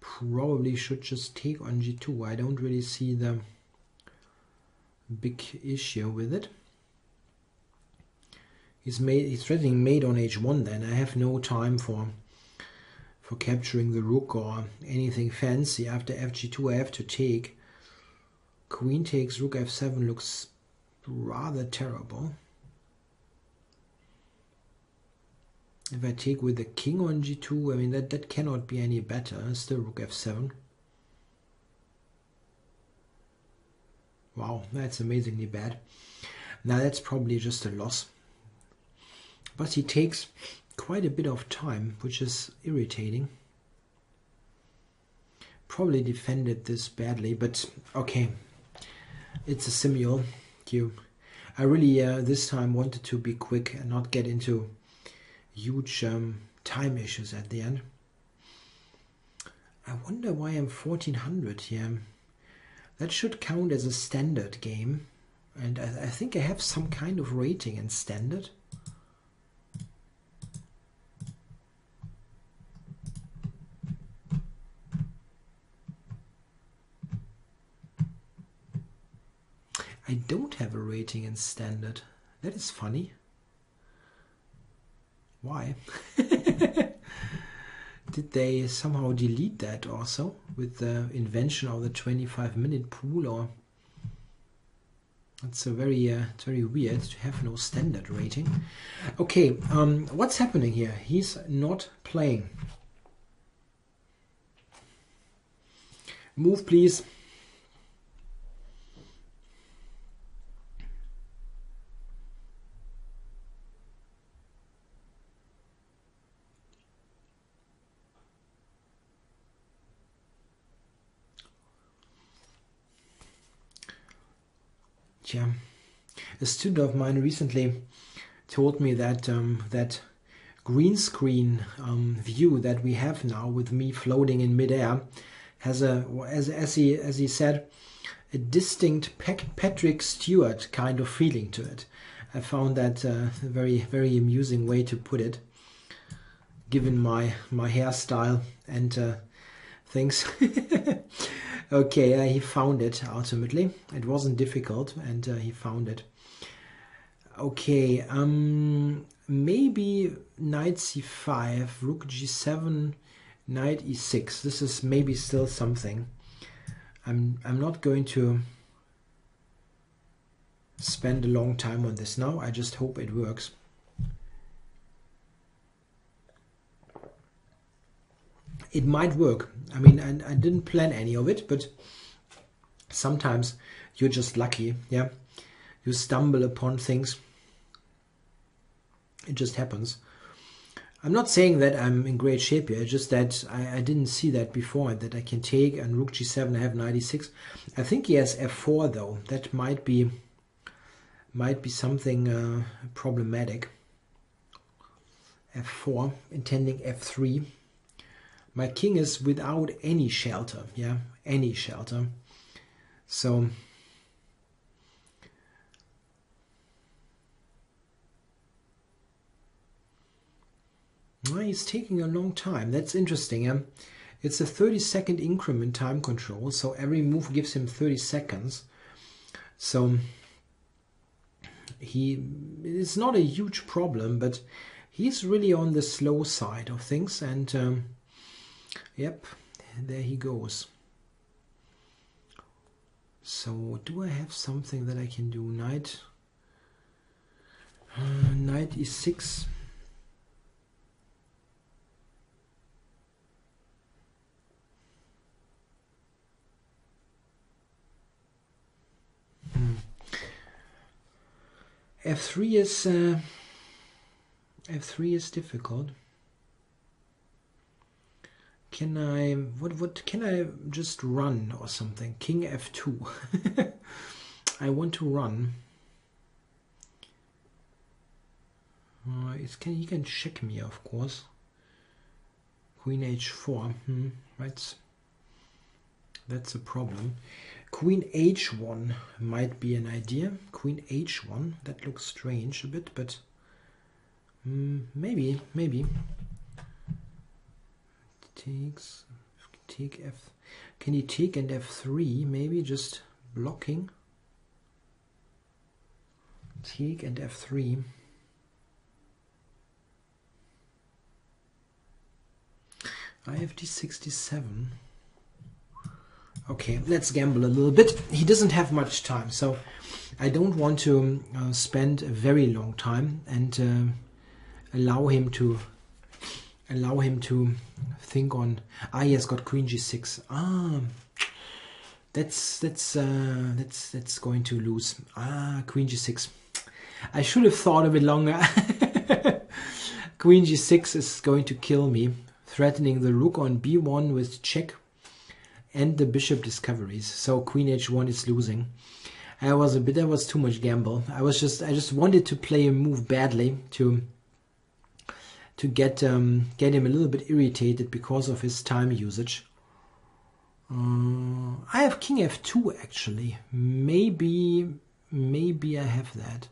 probably should just take on g2. I don't really see the big issue with it. He's threatening mate on h1 then. I have no time for capturing the rook or anything fancy. After fg2 I have to take. Queen takes rook f7 looks rather terrible. If I take with the king on g2, I mean that cannot be any better. Still rook f7. Wow, that's amazingly bad. Now that's probably just a loss. But he takes quite a bit of time, which is irritating. Probably defended this badly, but okay. It's a simul cube. I really this time wanted to be quick and not get into huge time issues at the end. I wonder why I'm 1400 here. That should count as a standard game. And I think I have some kind of rating in standard. I don't have a rating in standard. That is funny. Why? Did they somehow delete that also with the invention of the 25-minute pool? Or it's it's very weird to have no standard rating. Okay, what's happening here? He's not playing. Move, please. Yeah. A student of mine recently told me that that green screen view that we have now with me floating in midair has as he said, a distinct Patrick Stewart kind of feeling to it. I found that a very amusing way to put it, given my hairstyle and things. Okay, he found it ultimately. It wasn't difficult, and he found it. Okay, maybe knight c5, rook g7, knight e6. This is maybe still something. I'm not going to spend a long time on this now. I just hope it works. It might work. I mean, I didn't plan any of it, but sometimes you're just lucky, yeah? You stumble upon things. It just happens. I'm not saying that I'm in great shape here, it's just that I didn't see that before, that I can take and rook g7, I have knight e6. I think he has f4 though. That might be something problematic. f4, intending f3. My king is without any shelter, yeah, any shelter. So well, he's taking a long time. That's interesting. Yeah? It's a 30-second increment time control, so every move gives him 30 seconds. So it's not a huge problem, but he's really on the slow side of things, and yep, there he goes. So do I have something that I can do? Knight e6. f3 is difficult. Can I, what can I just run or something? King f2. I want to run. He can check me, of course. Queen h4. That's a problem. Queen h1 might be an idea. Queen h1. That looks strange a bit, but maybe. Take f. Can he take and f3? Maybe just blocking. Take and f3. I have d67. Okay, let's gamble a little bit. He doesn't have much time, so I don't want to spend a very long time and allow him to think on. He has got queen g6. That's going to lose. Queen g6. I should have thought a bit longer. Queen g6 is going to kill me, threatening the rook on b1 with check and the bishop discoveries. So queen h1 is losing. That was too much gamble. I just wanted to play a move badly to get him a little bit irritated because of his time usage. I have king f2 actually. Maybe I have that.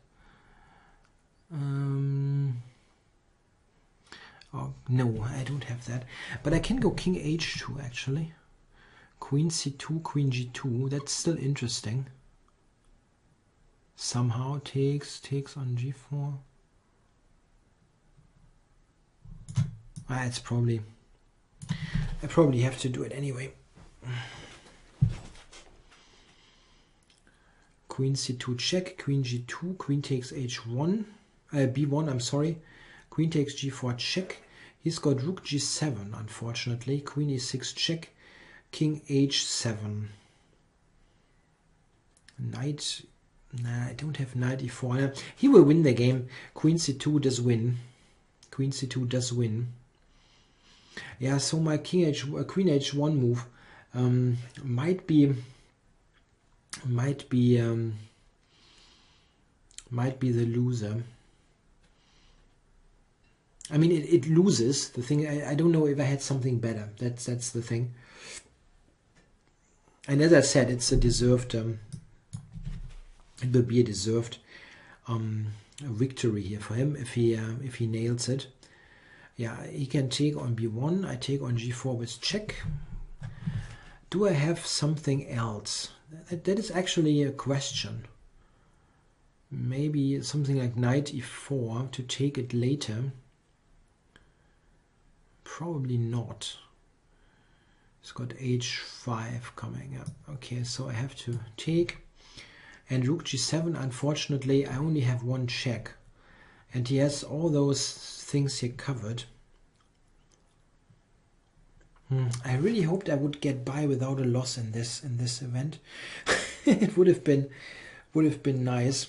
Oh, no, I don't have that. But I can go king h2 actually. Queen c2, queen g2. That's still interesting. Somehow takes on g4. It's probably. I probably have to do it anyway. Queen c2 check, queen g2, queen takes h1, b1. I'm sorry. Queen takes g4 check. He's got rook g7, unfortunately. Queen e6 check. King h7. Knight. Nah, I don't have knight e4. He will win the game. Queen c2 does win. Queen c2 does win. Yeah, so my queen h1 move might be the loser. I mean, it loses. The thing, I don't know if I had something better. That's the thing. And as I said, it's a deserved. It will be a deserved victory here for him if he nails it. Yeah, he can take on b1. I take on g4 with check. Do I have something else? That is actually a question. Maybe something like knight e4 to take it later. Probably not. It's got h5 coming up. Okay, so I have to take. And rook g7, unfortunately, I only have one check. And he has all those things here covered. I really hoped I would get by without a loss in this event. It would have been nice,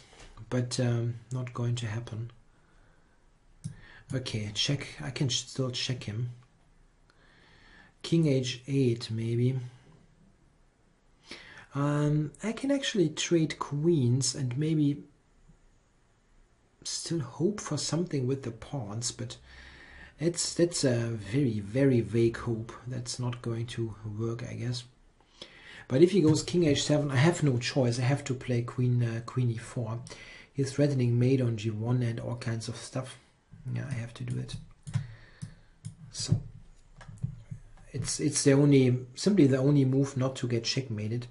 but not going to happen. Okay, check. I can still check him. King h8 maybe. I can actually trade queens and maybe still hope for something with the pawns, but that's a very, very vague hope. That's not going to work, I guess. But if he goes king h7, I have no choice. I have to play queen e4. He's threatening mate on g1 and all kinds of stuff. Yeah, I have to do it. So it's simply the only move not to get checkmated.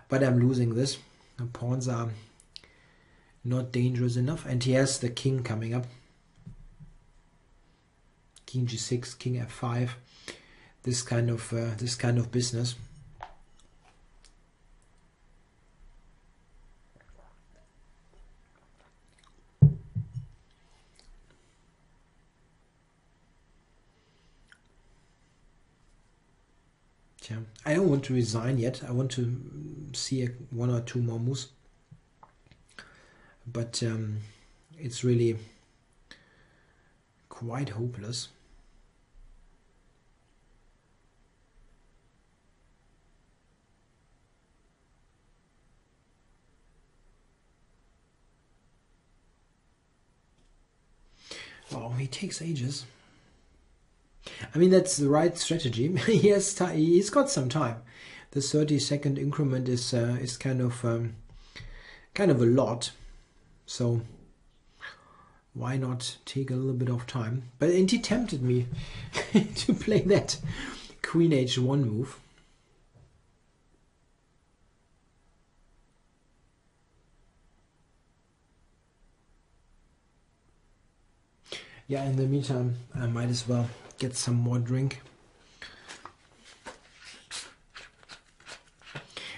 But I'm losing this. The pawns are not dangerous enough, and he has the king coming up. King g6, king f5. This kind of business. I don't want to resign yet. I want to see one or two more moves. But it's really quite hopeless. Oh, he takes ages. I mean, that's the right strategy. He's got some time. The 30-second increment is kind of a lot. So why not take a little bit of time? But and he tempted me to play that Queen H1 move. Yeah, in the meantime, I might as well get some more drink.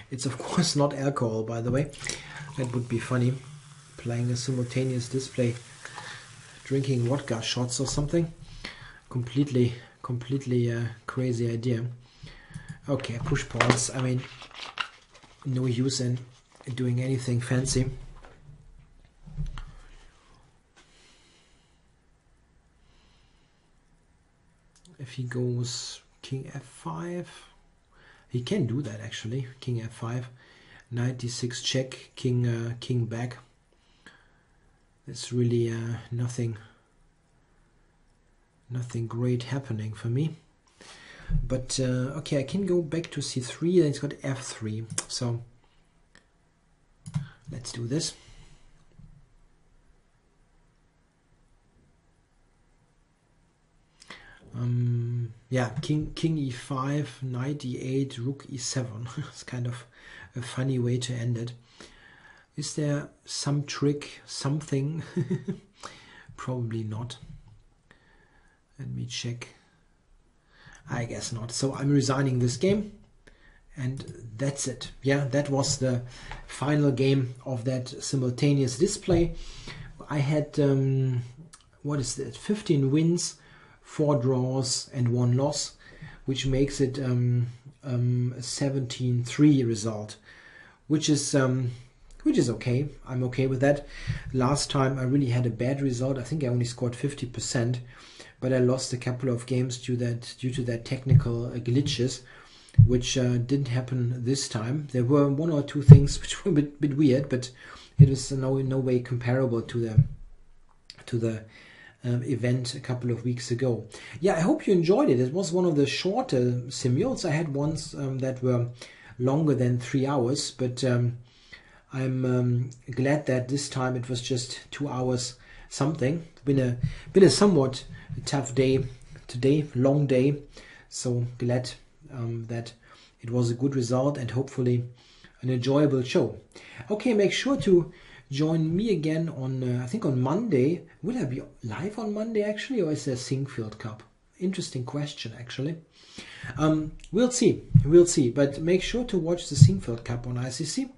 It's of course not alcohol, by the way. That would be funny. Playing a simultaneous display, drinking vodka shots or something. Completely crazy idea. Okay, push pawns. I mean, no use in doing anything fancy. If he goes King F5, he can do that actually. King F5, Knight D6 check, King back. It's really nothing great happening for me. But okay, I can go back to C3, and it's got F3. So let's do this. Yeah, King E5, Knight E8, Rook E7. It's kind of a funny way to end it. Is there some trick, something? Probably not. Let me check. I guess not. So I'm resigning this game, and that's it. Yeah, that was the final game of that simultaneous display. I had what is that? 15 wins, 4 draws and 1 loss, which makes it a 17-3 result, which is okay. I'm okay with that. Last time I really had a bad result. I think I only scored 50%, but I lost a couple of games due to that technical glitches, which didn't happen this time. There were 1 or 2 things which were a bit weird, but it was in no way comparable to the event a couple of weeks ago. Yeah, I hope you enjoyed it. It was one of the shorter simuls. I had ones that were longer than 3 hours, but I'm glad that this time it was just 2 hours something. Been a somewhat tough day today, long day. So glad that it was a good result and hopefully an enjoyable show. Okay, make sure to join me again on, I think on Monday. Will I be live on Monday actually, or is there Singfield Cup? Interesting question actually. We'll see, but make sure to watch the Singfield Cup on ICC.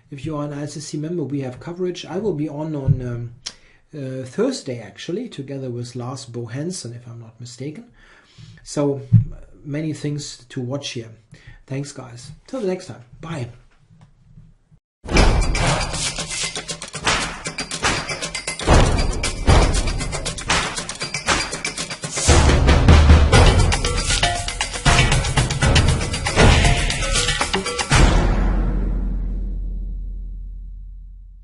If you are an ICC member, we have coverage. I will be on Thursday actually, together with Lars Bo Hansen, if I'm not mistaken. So many things to watch here. Thanks guys. Till the next time. Bye.